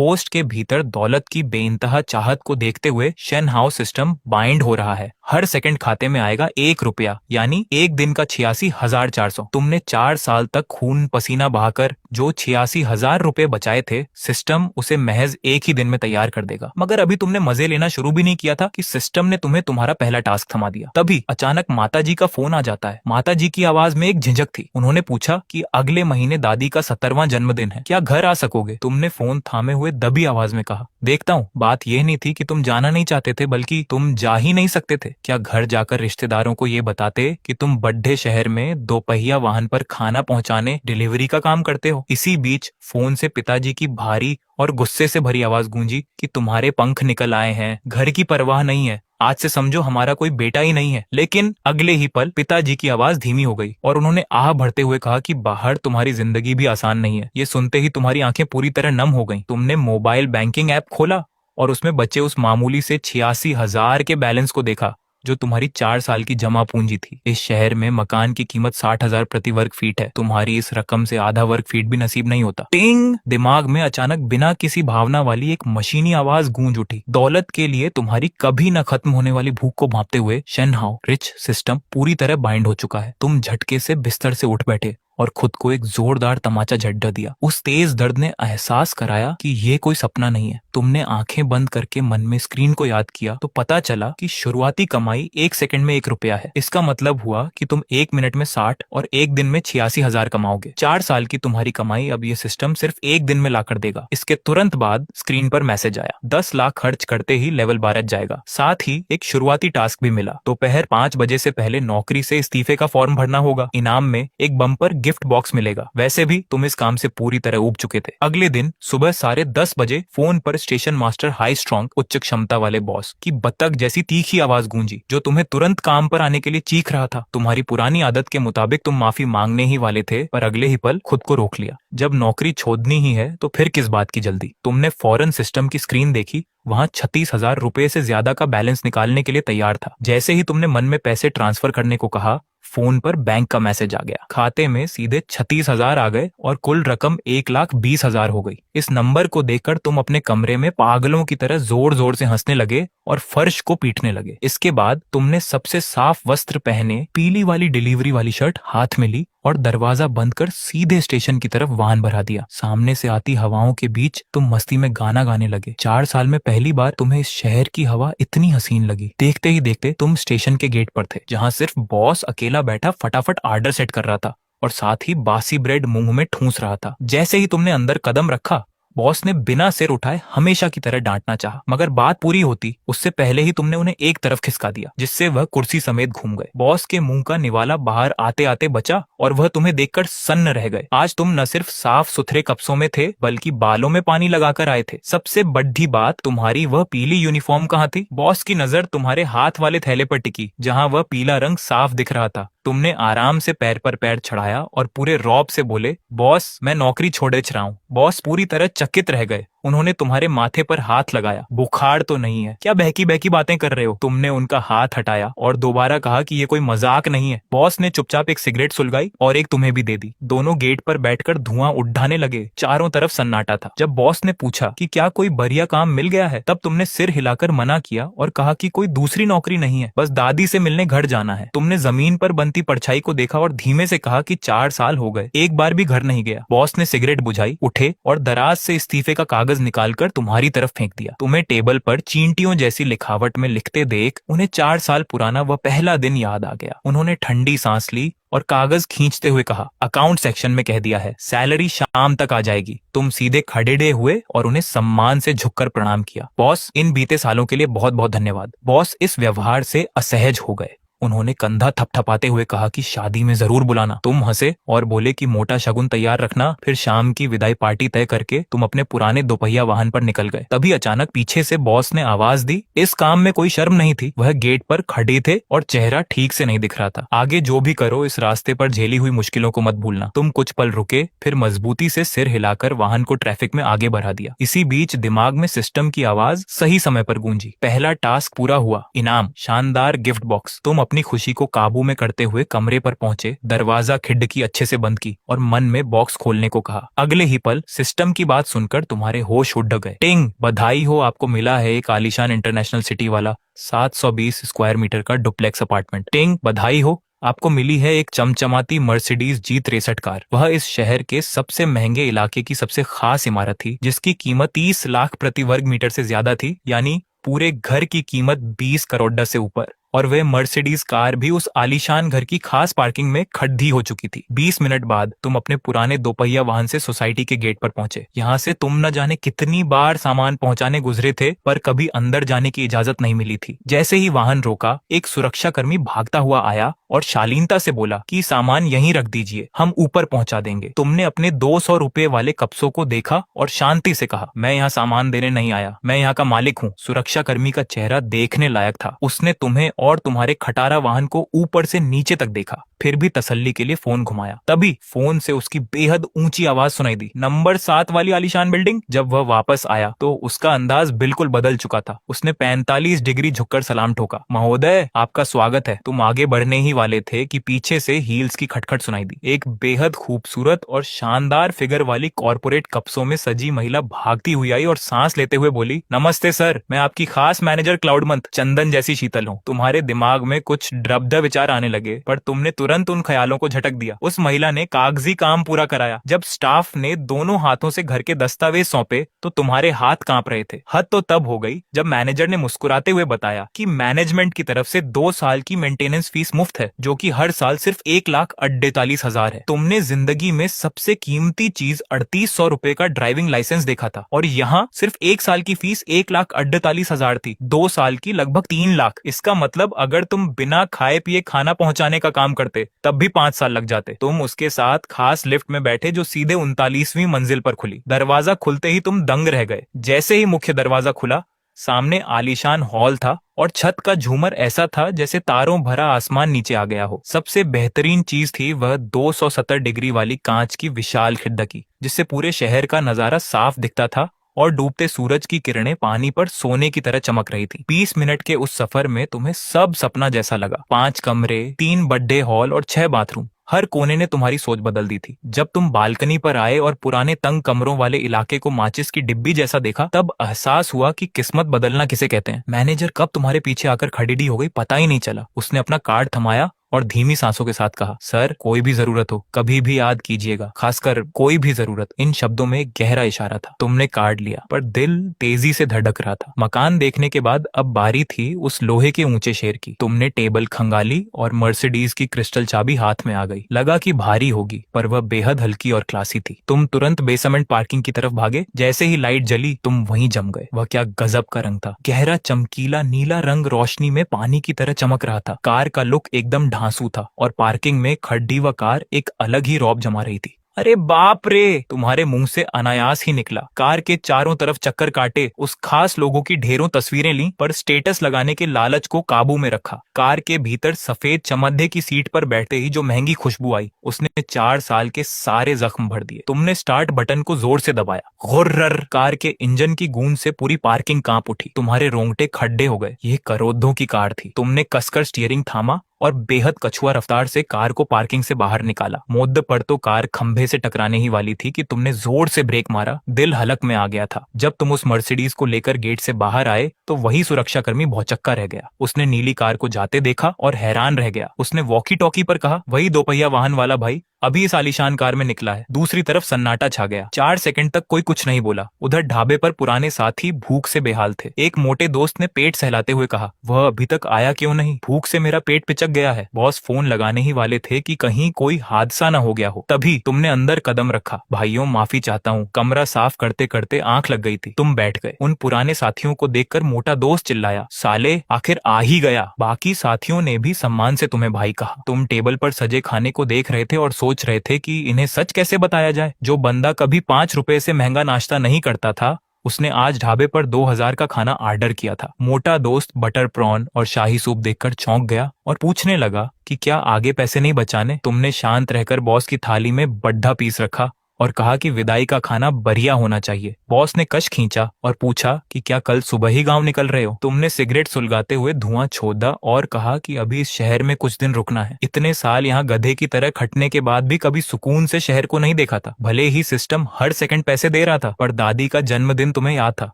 Host के भीतर दौलत की बेइंतहा चाहत को देखते हुए शेनहाओ सिस्टम बाइंड हो रहा है। हर सेकंड खाते में आएगा 1 रुपया, यानी एक दिन का 86,400। तुमने 4 साल तक खून पसीना बहाकर जो 86,000 रुपए बचाए थे, सिस्टम उसे महज एक ही दिन में तैयार कर देगा। मगर अभी तुमने मजे लेना शुरू भी नहीं किया था कि सिस्टम ने तुम्हें तुम्हारा पहला टास्क थमा दिया। तभी अचानक माताजी का फोन आ जाता है। माताजी की आवाज में एक झिझक थी। उन्होंने पूछा कि अगले महीने दादी का 70वां जन्मदिन है, क्या घर आ सकोगे? तुमने फोन थामे हुए दबी आवाज में कहा, देखता हूँ। बात यह नहीं थी कि तुम जाना नहीं चाहते थे, बल्कि तुम जा ही नहीं सकते थे। क्या घर जाकर रिश्तेदारों को ये बताते कि तुम बड्ढे शहर में दोपहिया वाहन पर खाना पहुंचाने डिलीवरी का काम करते हो? इसी बीच फोन से पिताजी की भारी और गुस्से से भरी आवाज गूंजी कि तुम्हारे पंख निकल आए हैं, घर की परवाह नहीं है, आज से समझो हमारा कोई बेटा ही नहीं है। लेकिन अगले ही पल पिताजी की आवाज धीमी हो गई और उन्होंने आह भरते हुए कहा कि बाहर तुम्हारी जिंदगी भी आसान नहीं है। ये सुनते ही तुम्हारी आंखें पूरी तरह नम हो गईं। तुमने मोबाइल बैंकिंग ऐप खोला और उसमें बचे उस मामूली से 86,000 के बैलेंस को देखा जो तुम्हारी 4 साल की जमा पूंजी थी। इस शहर में मकान की कीमत 60,000 प्रति वर्ग फीट है। तुम्हारी इस रकम से आधा वर्ग फीट भी नसीब नहीं होता। टिंग! दिमाग में अचानक बिना किसी भावना वाली एक मशीनी आवाज गूंज उठी। दौलत के लिए तुम्हारी कभी न खत्म होने वाली भूख को भांपते हुए शेनहाओ रिच सिस्टम पूरी तरह बाइंड हो चुका है। तुम झटके से बिस्तर से उठ बैठे और खुद को एक जोरदार तमाचा झटका दिया। उस तेज दर्द ने एहसास कराया कि ये कोई सपना नहीं है। तुमने आंखें बंद करके मन में स्क्रीन को याद किया तो पता चला कि शुरुआती कमाई 1 सेकंड में 1 रुपया है। इसका मतलब हुआ कि तुम 1 मिनट में 60 और एक दिन में 86,000 कमाओगे। 4 साल की तुम्हारी कमाई अब ये सिस्टम सिर्फ एक दिन में लाकर देगा। इसके तुरंत बाद स्क्रीन पर मैसेज आया, 10 लाख खर्च करते ही लेवल 12 जाएगा। साथ ही एक शुरुआती टास्क भी मिला, दोपहर 5 बजे से पहले नौकरी से इस्तीफे का फॉर्म भरना होगा। इनाम में एक बम्पर गिफ्ट बॉक्स मिलेगा। वैसे भी तुम इस काम से पूरी तरह ऊब चुके थे। अगले दिन सुबह 10:30 बजे फोन पर स्टेशन मास्टर हाई स्ट्रॉन्ग उच्च क्षमता वाले बॉस की बतख जैसी तीखी आवाज गूंजी, जो तुम्हें तुरंत काम पर आने के लिए चीख रहा था। तुम्हारी पुरानी आदत के मुताबिक तुम माफी मांगने ही वाले थे, पर अगले ही पल खुद को रोक लिया। जब नौकरी छोड़नी ही है तो फिर किस बात की जल्दी? तुमने फौरन सिस्टम की स्क्रीन देखी। वहां 36,000 रुपए से ज्यादा का बैलेंस निकालने के लिए तैयार था। जैसे ही तुमने मन में पैसे ट्रांसफर करने को कहा, फोन पर बैंक का मैसेज आ गया। खाते में सीधे 36,000 आ गए और कुल रकम 1,20,000 हो गई। इस नंबर को देखकर तुम अपने कमरे में पागलों की तरह जोर जोर से हंसने लगे और फर्श को पीटने लगे। इसके बाद तुमने सबसे साफ वस्त्र पहने, पीली वाली डिलीवरी वाली शर्ट हाथ में ली और दरवाजा बंद कर सीधे स्टेशन की तरफ वाहन भरा दिया। सामने से आती हवाओं के बीच तुम मस्ती में गाना गाने लगे। 4 साल में पहली बार तुम्हें इस शहर की हवा इतनी हसीन लगी। देखते ही देखते तुम स्टेशन के गेट पर थे, जहां सिर्फ बॉस अकेला बैठा फटाफट ऑर्डर सेट कर रहा था और साथ ही बासी ब्रेड मुंह में ठूंस रहा था। जैसे ही तुमने अंदर कदम रखा, बॉस ने बिना सिर उठाए हमेशा की तरह डांटना चाहा, मगर बात पूरी होती उससे पहले ही तुमने उन्हें एक तरफ खिसका दिया, जिससे वह कुर्सी समेत घूम गए। बॉस के मुंह का निवाला बाहर आते आते बचा और वह तुम्हें देखकर सन्न रह गए। आज तुम न सिर्फ साफ सुथरे कपसों में थे, बल्कि बालों में पानी लगाकर आए थे। सबसे बड़ी बात, तुम्हारी वह पीली यूनिफॉर्म कहाँ थी? बॉस की नजर तुम्हारे हाथ वाले थैले पर टिकी, जहाँ वह पीला रंग साफ दिख रहा था। तुमने आराम से पैर पर पैर चढ़ाया और पूरे रौब से बोले, बॉस मैं नौकरी छोड़े रहा हूँ। बॉस पूरी तरह चकित रह गए। उन्होंने तुम्हारे माथे पर हाथ लगाया। बुखार तो नहीं है? क्या बहकी बहकी बातें कर रहे हो? तुमने उनका हाथ हटाया और दोबारा कहा कि ये कोई मजाक नहीं है। बॉस ने चुपचाप एक सिगरेट सुलगाई और एक तुम्हें भी दे दी। दोनों गेट पर बैठकर धुआं उठाने लगे। चारों तरफ सन्नाटा था। जब बॉस ने पूछा कि क्या कोई बढ़िया काम मिल गया है, तब तुमने सिर हिलाकर मना किया और कहा कि कोई दूसरी नौकरी नहीं है, बस दादी से मिलने घर जाना है। तुमने जमीन पर बनती परछाई को देखा और धीमे से कहा कि 4 साल हो गए, एक बार भी घर नहीं गया। बॉस ने सिगरेट बुझाई, उठे और दराज से इस्तीफे का कागज निकालकर तुम्हारी तरफ फेंक दिया। तुम्हें टेबल पर चींटियों जैसी लिखावट में लिखते देख उन्हें 4 साल पुराना वह पहला दिन याद आ गया। उन्होंने ठंडी सांस ली और कागज खींचते हुए कहा, अकाउंट सेक्शन में कह दिया है, सैलरी शाम तक आ जाएगी। तुम सीधे खड़े हुए और उन्हें सम्मान से झुककर प्रणाम किया। बॉस, इन बीते सालों के लिए बहुत बहुत धन्यवाद। बॉस इस व्यवहार से असहज हो गए। उन्होंने कंधा थपथपाते हुए कहा कि शादी में जरूर बुलाना। तुम हंसे और बोले कि मोटा शगुन तैयार रखना। फिर शाम की विदाई पार्टी तय करके तुम अपने पुराने दोपहिया वाहन पर निकल गए। तभी अचानक पीछे से बॉस ने आवाज दी। इस काम में कोई शर्म नहीं थी। वह गेट पर खड़े थे और चेहरा ठीक से नहीं दिख रहा था। आगे जो भी करो, इस रास्ते पर झेली हुई मुश्किलों को मत भूलना। तुम कुछ पल रुके, फिर मजबूती से सिर हिलाकर वाहन को ट्रैफिक में आगे बढ़ा दिया। इसी बीच दिमाग में सिस्टम की आवाज सही समय पर गूंजी। पहला टास्क पूरा हुआ, इनाम शानदार गिफ्ट बॉक्स। तुम अपनी खुशी को काबू में करते हुए कमरे पर पहुंचे, दरवाजा खिड़की अच्छे से बंद की और मन में बॉक्स खोलने को कहा। अगले ही पल सिस्टम की बात सुनकर तुम्हारे होश उड़ गए। टिंग, बधाई हो, आपको मिला है एक आलीशान इंटरनेशनल सिटी वाला 720 स्क्वायर मीटर का डुप्लेक्स अपार्टमेंट। टिंग, बधाई हो, आपको मिली है एक चमचमाती मर्सिडीज G63 कार। वह इस शहर के सबसे महंगे इलाके की सबसे खास इमारत थी, जिसकी कीमत 30 लाख प्रति वर्ग मीटर से ज्यादा थी, यानी पूरे घर की कीमत 20 करोड़ से ऊपर। और वह मर्सिडीज कार भी उस आलीशान घर की खास पार्किंग में खड़ी हो चुकी थी। 20 मिनट बाद तुम अपने पुराने दोपहिया वाहन से सोसाइटी के गेट पर पहुंचे। यहाँ से तुम न जाने कितनी बार सामान पहुंचाने गुजरे थे, पर कभी अंदर जाने की इजाजत नहीं मिली थी। जैसे ही वाहन रोका, एक सुरक्षा कर्मी भागता हुआ आया और शालीनता से बोला कि सामान यहीं रख दीजिए, हम ऊपर पहुंचा देंगे। तुमने अपने 200 रुपए वाले कप्सों को देखा और शांति से कहा, मैं यहाँ सामान देने नहीं आया, मैं यहाँ का मालिक हूँ। सुरक्षा कर्मी का चेहरा देखने लायक था। उसने तुम्हें और तुम्हारे खटारा वाहन को ऊपर से नीचे तक देखा, फिर भी तसल्ली के लिए फोन घुमाया। तभी फोन से उसकी बेहद ऊंची आवाज सुनाई दी, नंबर 7 वाली आलीशान बिल्डिंग। जब वह वापस आया तो उसका अंदाज बिल्कुल बदल चुका था। उसने 45 डिग्री झुककर सलाम ठोका। महोदय, आपका स्वागत है। तुम आगे बढ़ने ही वाले थे कि पीछे से हील्स की खटखट सुनाई दी। एक बेहद खूबसूरत और शानदार फिगर वाली कॉर्पोरेट कप्सों में सजी महिला भागती हुई आई और सांस लेते हुए बोली, नमस्ते सर, मैं आपकी खास मैनेजर क्लाउडमंथ। चंदन जैसी शीतल हूँ। तुम्हारे दिमाग में कुछ ड्रबदा विचार आने लगे, पर तुमने तुरंत उन ख्यालों को झटक दिया। उस महिला ने कागजी काम पूरा कराया। जब स्टाफ ने दोनों हाथों से घर के दस्तावेज सौंपे तो तुम्हारे हाथ कांप रहे थे। हद तो तब हो गई जब मैनेजर ने मुस्कुराते हुए बताया कि मैनेजमेंट की तरफ से 2 साल की मेंटेनेंस फीस मुफ्त है, जो कि हर साल सिर्फ 1,48,000 है। तुमने जिंदगी में सबसे कीमती चीज 3800 रुपए का ड्राइविंग लाइसेंस देखा था, और यहाँ सिर्फ 1 साल की फीस 1,48,000 थी। 2 साल की लगभग 3 लाख। इसका मतलब अगर तुम बिना खाए पिए खाना पहुंचाने का काम करते तब भी 5 साल लग जाते। तुम उसके साथ खास लिफ्ट में बैठे जो सीधे 39वीं मंजिल पर खुली। दरवाजा खुलते ही तुम दंग रह गए। जैसे ही मुख्य दरवाजा खुला, सामने आलीशान हॉल था और छत का झूमर ऐसा था जैसे तारों भरा आसमान नीचे आ गया हो। सबसे बेहतरीन चीज थी वह 270 डिग्री वाली कांच की विशाल खिड़की, जिससे पूरे शहर का नजारा साफ दिखता था और डूबते सूरज की किरणें पानी पर सोने की तरह चमक रही थी। 20 मिनट के उस सफर में तुम्हें सब सपना जैसा लगा। 5 कमरे, 3 बड़े हॉल और 6 बाथरूम। हर कोने ने तुम्हारी सोच बदल दी थी। जब तुम बालकनी पर आए और पुराने तंग कमरों वाले इलाके को माचिस की डिब्बी जैसा देखा, तब एहसास हुआ कि किस्मत बदलना किसे कहते हैं। मैनेजर कब तुम्हारे पीछे आकर खड़ी हो गई पता ही नहीं चला। उसने अपना कार्ड थमाया और धीमी सांसों के साथ कहा, सर, कोई भी जरूरत हो कभी भी याद कीजिएगा, खासकर कोई भी जरूरत। इन शब्दों में एक गहरा इशारा था। तुमने कार्ड लिया, पर दिल तेजी से धड़क रहा था। मकान देखने के बाद अब बारी थी उस लोहे के ऊंचे शेर की। तुमने टेबल खंगाली और मर्सिडीज की क्रिस्टल चाबी हाथ में आ गई। लगा कि भारी होगी, पर वह बेहद हल्की और क्लासी थी। तुम तुरंत बेसमेंट पार्किंग की तरफ भागे। जैसे ही लाइट जली, तुम वहीं जम गए। वह क्या गजब का रंग था। गहरा चमकीला नीला रंग रोशनी में पानी की तरह चमक रहा था। कार का लुक एकदम ढांसू था और पार्किंग में खड़ी हुई कार एक अलग ही रौब जमा रही थी। अरे बाप रे, तुम्हारे मुंह से अनायास ही निकला। कार के चारों तरफ चक्कर काटे, उस खास लोगों की ढेरों तस्वीरें ली, पर स्टेटस लगाने के लालच को काबू में रखा। कार के भीतर सफेद चमद्दे की सीट पर बैठते ही जो महंगी खुशबू आई, उसने 4 साल के सारे जख्म भर दिए। तुमने स्टार्ट बटन को जोर से दबाया। गुर्रर, कार के इंजन की गूंज से पूरी पार्किंग कांप उठी। तुम्हारे रोंगटे खड्डे हो गए। ये करोड़ों की कार थी। तुमने कसकर स्टीयरिंग थामा और बेहद कछुआ रफ्तार से कार को पार्किंग से बाहर निकाला। मुद्दे पर तो कार खंभे से टकराने ही वाली थी कि तुमने जोर से ब्रेक मारा। दिल हलक में आ गया था। जब तुम उस मर्सिडीज को लेकर गेट से बाहर आए तो वही सुरक्षाकर्मी भौचक्का रह गया। उसने नीली कार को जाते देखा और हैरान रह गया। उसने वॉकी टॉकी पर कहा, वही दोपहिया वाहन वाला भाई अभी इस आलीशान कार में निकला है। दूसरी तरफ सन्नाटा छा गया। 4 सेकंड तक कोई कुछ नहीं बोला। उधर ढाबे पर पुराने साथी भूख से बेहाल थे। एक मोटे दोस्त ने पेट सहलाते हुए कहा, वह अभी तक आया क्यों नहीं? भूख से मेरा पेट पिचक गया है। बॉस फोन लगाने ही वाले थे कि कहीं कोई हादसा न हो गया हो। तभी तुमने अंदर कदम रखा। भाइयों, माफी चाहता हूँ, कमरा साफ करते करते आंख लग गई थी। तुम बैठ गए। उन पुराने साथियों को देखकर मोटा दोस्त चिल्लाया, साले आखिर आ ही गया। बाकी साथियों ने भी सम्मान से तुम्हें भाई कहा। तुम टेबल पर सजे खाने को देख रहे थे और सोच रहे थे कि इन्हें सच कैसे बताया जाए। जो बंदा कभी 5 रुपए से महंगा नाश्ता नहीं करता था, उसने आज ढाबे पर 2000 का खाना ऑर्डर किया था। मोटा दोस्त बटर प्रॉन और शाही सूप देखकर चौंक गया और पूछने लगा कि क्या आगे पैसे नहीं बचाने? तुमने शांत रहकर बॉस की थाली में बड्ढा पीस रखा और कहा कि विदाई का खाना बढ़िया होना चाहिए। बॉस ने कश खींचा और पूछा कि क्या कल सुबह ही गांव निकल रहे हो? तुमने सिगरेट सुलगाते हुए धुआं छोड़ा और कहा कि अभी इस शहर में कुछ दिन रुकना है। इतने साल यहाँ गधे की तरह खटने के बाद भी कभी सुकून से शहर को नहीं देखा था। भले ही सिस्टम हर सेकंड पैसे दे रहा था, पर दादी का जन्मदिन तुम्हें याद था।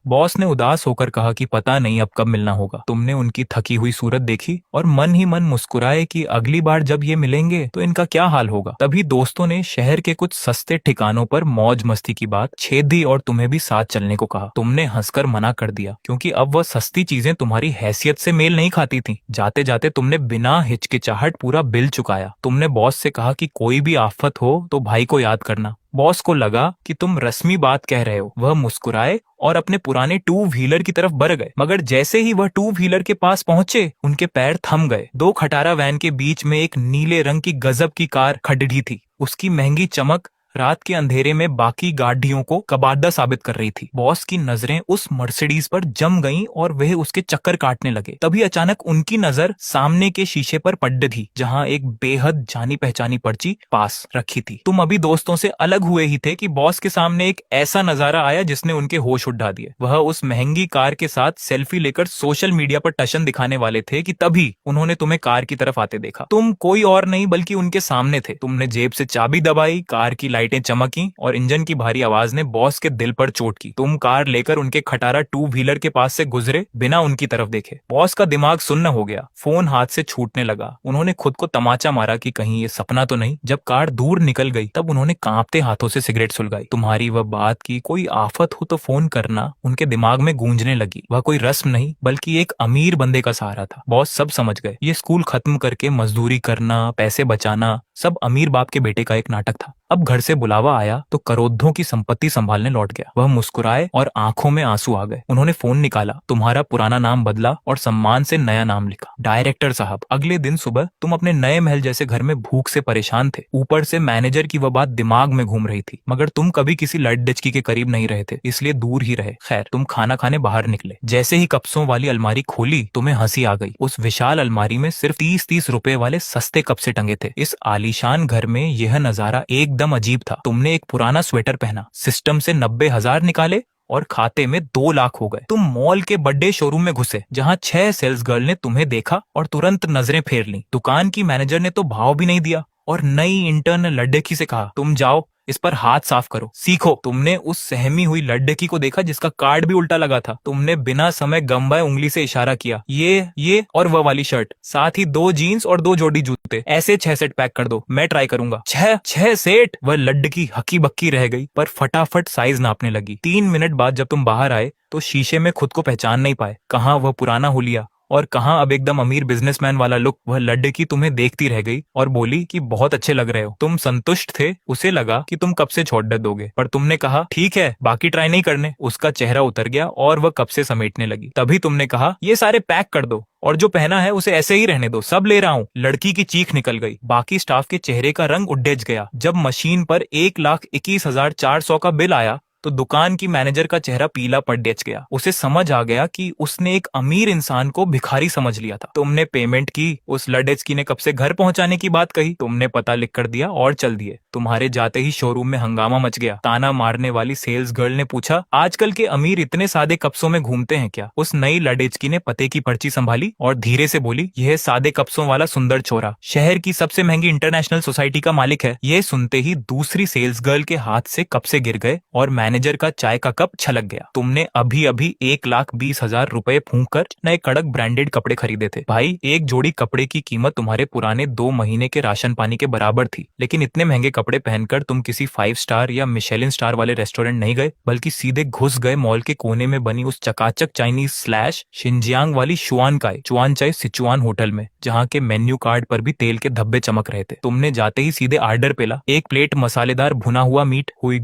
बॉस ने उदास होकर कहा कि पता नहीं अब कब मिलना होगा। तुमने उनकी थकी हुई सूरत देखी और मन ही मन मुस्कुराए कि अगली बार जब ये मिलेंगे तो इनका क्या हाल होगा। तभी दोस्तों ने शहर के कुछ सस्ते ठिकानों पर मौज मस्ती की बात छेद दी और तुम्हें भी साथ चलने को कहा। तुमने हंसकर मना कर दिया क्योंकि अब वह सस्ती चीजें तुम्हारी हैसियत से मेल नहीं खाती थी। जाते जाते तुमने बिना हिचकिचाहट पूरा बिल चुकाया। तुमने बॉस से कहा कि कोई भी आफत हो तो भाई को याद करना। बॉस को लगा कि तुम रस्मी बात कह रहे हो। वह मुस्कुराए और अपने पुराने टू व्हीलर की तरफ बढ़ गए, मगर जैसे ही वह टू व्हीलर के पास पहुंचे उनके पैर थम गए। दो खटारा वैन के बीच में एक नीले रंग की गजब की कार खड़ी थी। उसकी महंगी चमक रात के अंधेरे में बाकी गाड़ियों को कबाड़ा साबित कर रही थी। बॉस की नजरें उस मर्सिडीज पर जम गईं और वह उसके चक्कर काटने लगे। तभी अचानक उनकी नजर सामने के शीशे पर पड़ थी, जहां एक बेहद जानी पहचानी पर्ची पास रखी थी। तुम अभी दोस्तों से अलग हुए ही थे कि बॉस के सामने एक ऐसा नजारा आया जिसने उनके होश उड़ा दिए। वह उस महंगी कार के साथ सेल्फी लेकर सोशल मीडिया पर टशन दिखाने वाले थे कि तभी उन्होंने तुम्हें कार की तरफ आते देखा। तुम कोई और नहीं बल्कि उनके सामने थे। तुमने जेब से चाबी दबाई, कार की लाइटें चमकी और इंजन की भारी आवाज ने बॉस के दिल पर चोट की। तुम कार लेकर उनके खटारा टू व्हीलर के पास से गुजरे बिना उनकी तरफ देखे। बॉस का दिमाग सुन्न हो गया, फोन हाथ से छूटने लगा। उन्होंने खुद को तमाचा मारा कि कहीं ये सपना तो नहीं। जब कार दूर निकल गई तब उन्होंने कांपते हाथों से सिगरेट सुलगाई। तुम्हारी वह बात की कोई आफत हो तो फोन करना उनके दिमाग में गूंजने लगी। वह कोई रस्म नहीं बल्कि एक अमीर बंदे का सहारा था। बॉस सब समझ गए। ये स्कूल खत्म करके मजदूरी करना, पैसे बचाना, सब अमीर बाप के बेटे का एक नाटक था। अब घर से बुलावा आया तो करोड़ों की संपत्ति संभालने लौट गया। वह मुस्कुराए और आंखों में आंसू आ गए। उन्होंने फोन निकाला, तुम्हारा पुराना नाम बदला और सम्मान से नया नाम लिखा, डायरेक्टर साहब। अगले दिन सुबह तुम अपने नए महल जैसे घर में भूख से परेशान थे। ऊपर से मैनेजर की वह बात दिमाग में घूम रही थी, मगर तुम कभी किसी लड़ डचकी के करीब नहीं रहे थे, इसलिए दूर ही रहे। खैर, तुम खाना खाने बाहर निकले। जैसे ही कप्सों वाली अलमारी खोली तुम्हें हंसी आ गई। उस विशाल अलमारी में सिर्फ 30-30 रुपए वाले सस्ते कप्से टंगे थे। इस आलीशान घर में यह नजारा एकदम अजीब था। तुमने एक पुराना स्वेटर पहना, सिस्टम से 90,000 निकाले और खाते में 2 लाख हो गए। तुम मॉल के बड़े शोरूम में घुसे जहां 6 सेल्स गर्ल ने तुम्हें देखा और तुरंत नजरें फेर ली। दुकान की मैनेजर ने तो भाव भी नहीं दिया और नई इंटर्न लड़की से कहा, तुम जाओ इस पर हाथ साफ करो, सीखो। तुमने उस सहमी हुई लड़की को देखा जिसका कार्ड भी उल्टा लगा था। तुमने बिना समय गंवाए उंगली से इशारा किया, ये और वह वाली शर्ट, साथ ही 2 जीन्स और 2 जोड़ी जूते, ऐसे 6 सेट पैक कर दो, मैं ट्राई करूंगा। 6 सेट? वह लड़की हक्की बक्की रह गई पर फटाफट साइज नापने लगी। 3 मिनट बाद जब तुम बाहर आए तो शीशे में खुद को पहचान नहीं पाए। कहाँ वह पुराना हुलिया और कहाँ अब एकदम अमीर बिजनेसमैन वाला लुक। वह लड़की तुम्हें देखती रह गई और बोली कि बहुत अच्छे लग रहे हो। तुम संतुष्ट थे, उसे लगा कि तुम कब से छोड़ दोगे, पर तुमने कहा ठीक है, बाकी ट्राई नहीं करने। उसका चेहरा उतर गया और वह कब से समेटने लगी। तभी तुमने कहा, ये सारे पैक कर दो और जो पहना है उसे ऐसे ही रहने दो, सब ले रहा हूँ। लड़की की चीख निकल गई। बाकी स्टाफ के चेहरे का रंग उडेज गया। जब मशीन पर 1,21,400 का बिल आया तो दुकान की मैनेजर का चेहरा पीला पड़ गया। उसे समझ आ गया कि उसने एक अमीर इंसान को भिखारी समझ लिया था। तुमने पेमेंट की, उस लड़ेचकी ने कब से घर पहुंचाने की बात कही, तुमने पता लिख कर दिया और चल दिए। तुम्हारे जाते ही शोरूम में हंगामा मच गया। ताना मारने वाली सेल्स गर्ल ने पूछा, आजकल के अमीर इतने सादे कप्सों में घूमते हैं क्या? उस नई लड़ेचकी ने पते की पर्ची संभाली और धीरे से बोली, यह सादे कप्सों वाला सुंदर छोरा शहर की सबसे महंगी इंटरनेशनल सोसाइटी का मालिक है। यह सुनते ही दूसरी सेल्स गर्ल के हाथ से कप्से गिर गए और मैनेजर का चाय का कप छलक गया। तुमने अभी अभी 1,20,000 रुपए फूंक कर नए कड़क ब्रांडेड कपड़े खरीदे थे। भाई, एक जोड़ी कपड़े की कीमत तुम्हारे पुराने 2 महीने के राशन पानी के बराबर थी। लेकिन इतने महंगे कपड़े पहनकर तुम किसी 5 स्टार या मिशेलिन स्टार वाले रेस्टोरेंट नहीं गए, बल्कि सीधे घुस गए मॉल के कोने में बनी उस चकाचक चाइनीज स्लैश शिनजियांग वाली चुआनचाई सिचुआन होटल में, जहाँ के मेन्यू कार्ड पर भी तेल के धब्बे चमक रहे थे। तुमने जाते ही सीधे आर्डर पेला, 1 प्लेट मसालेदार भुना हुआ मीट हुई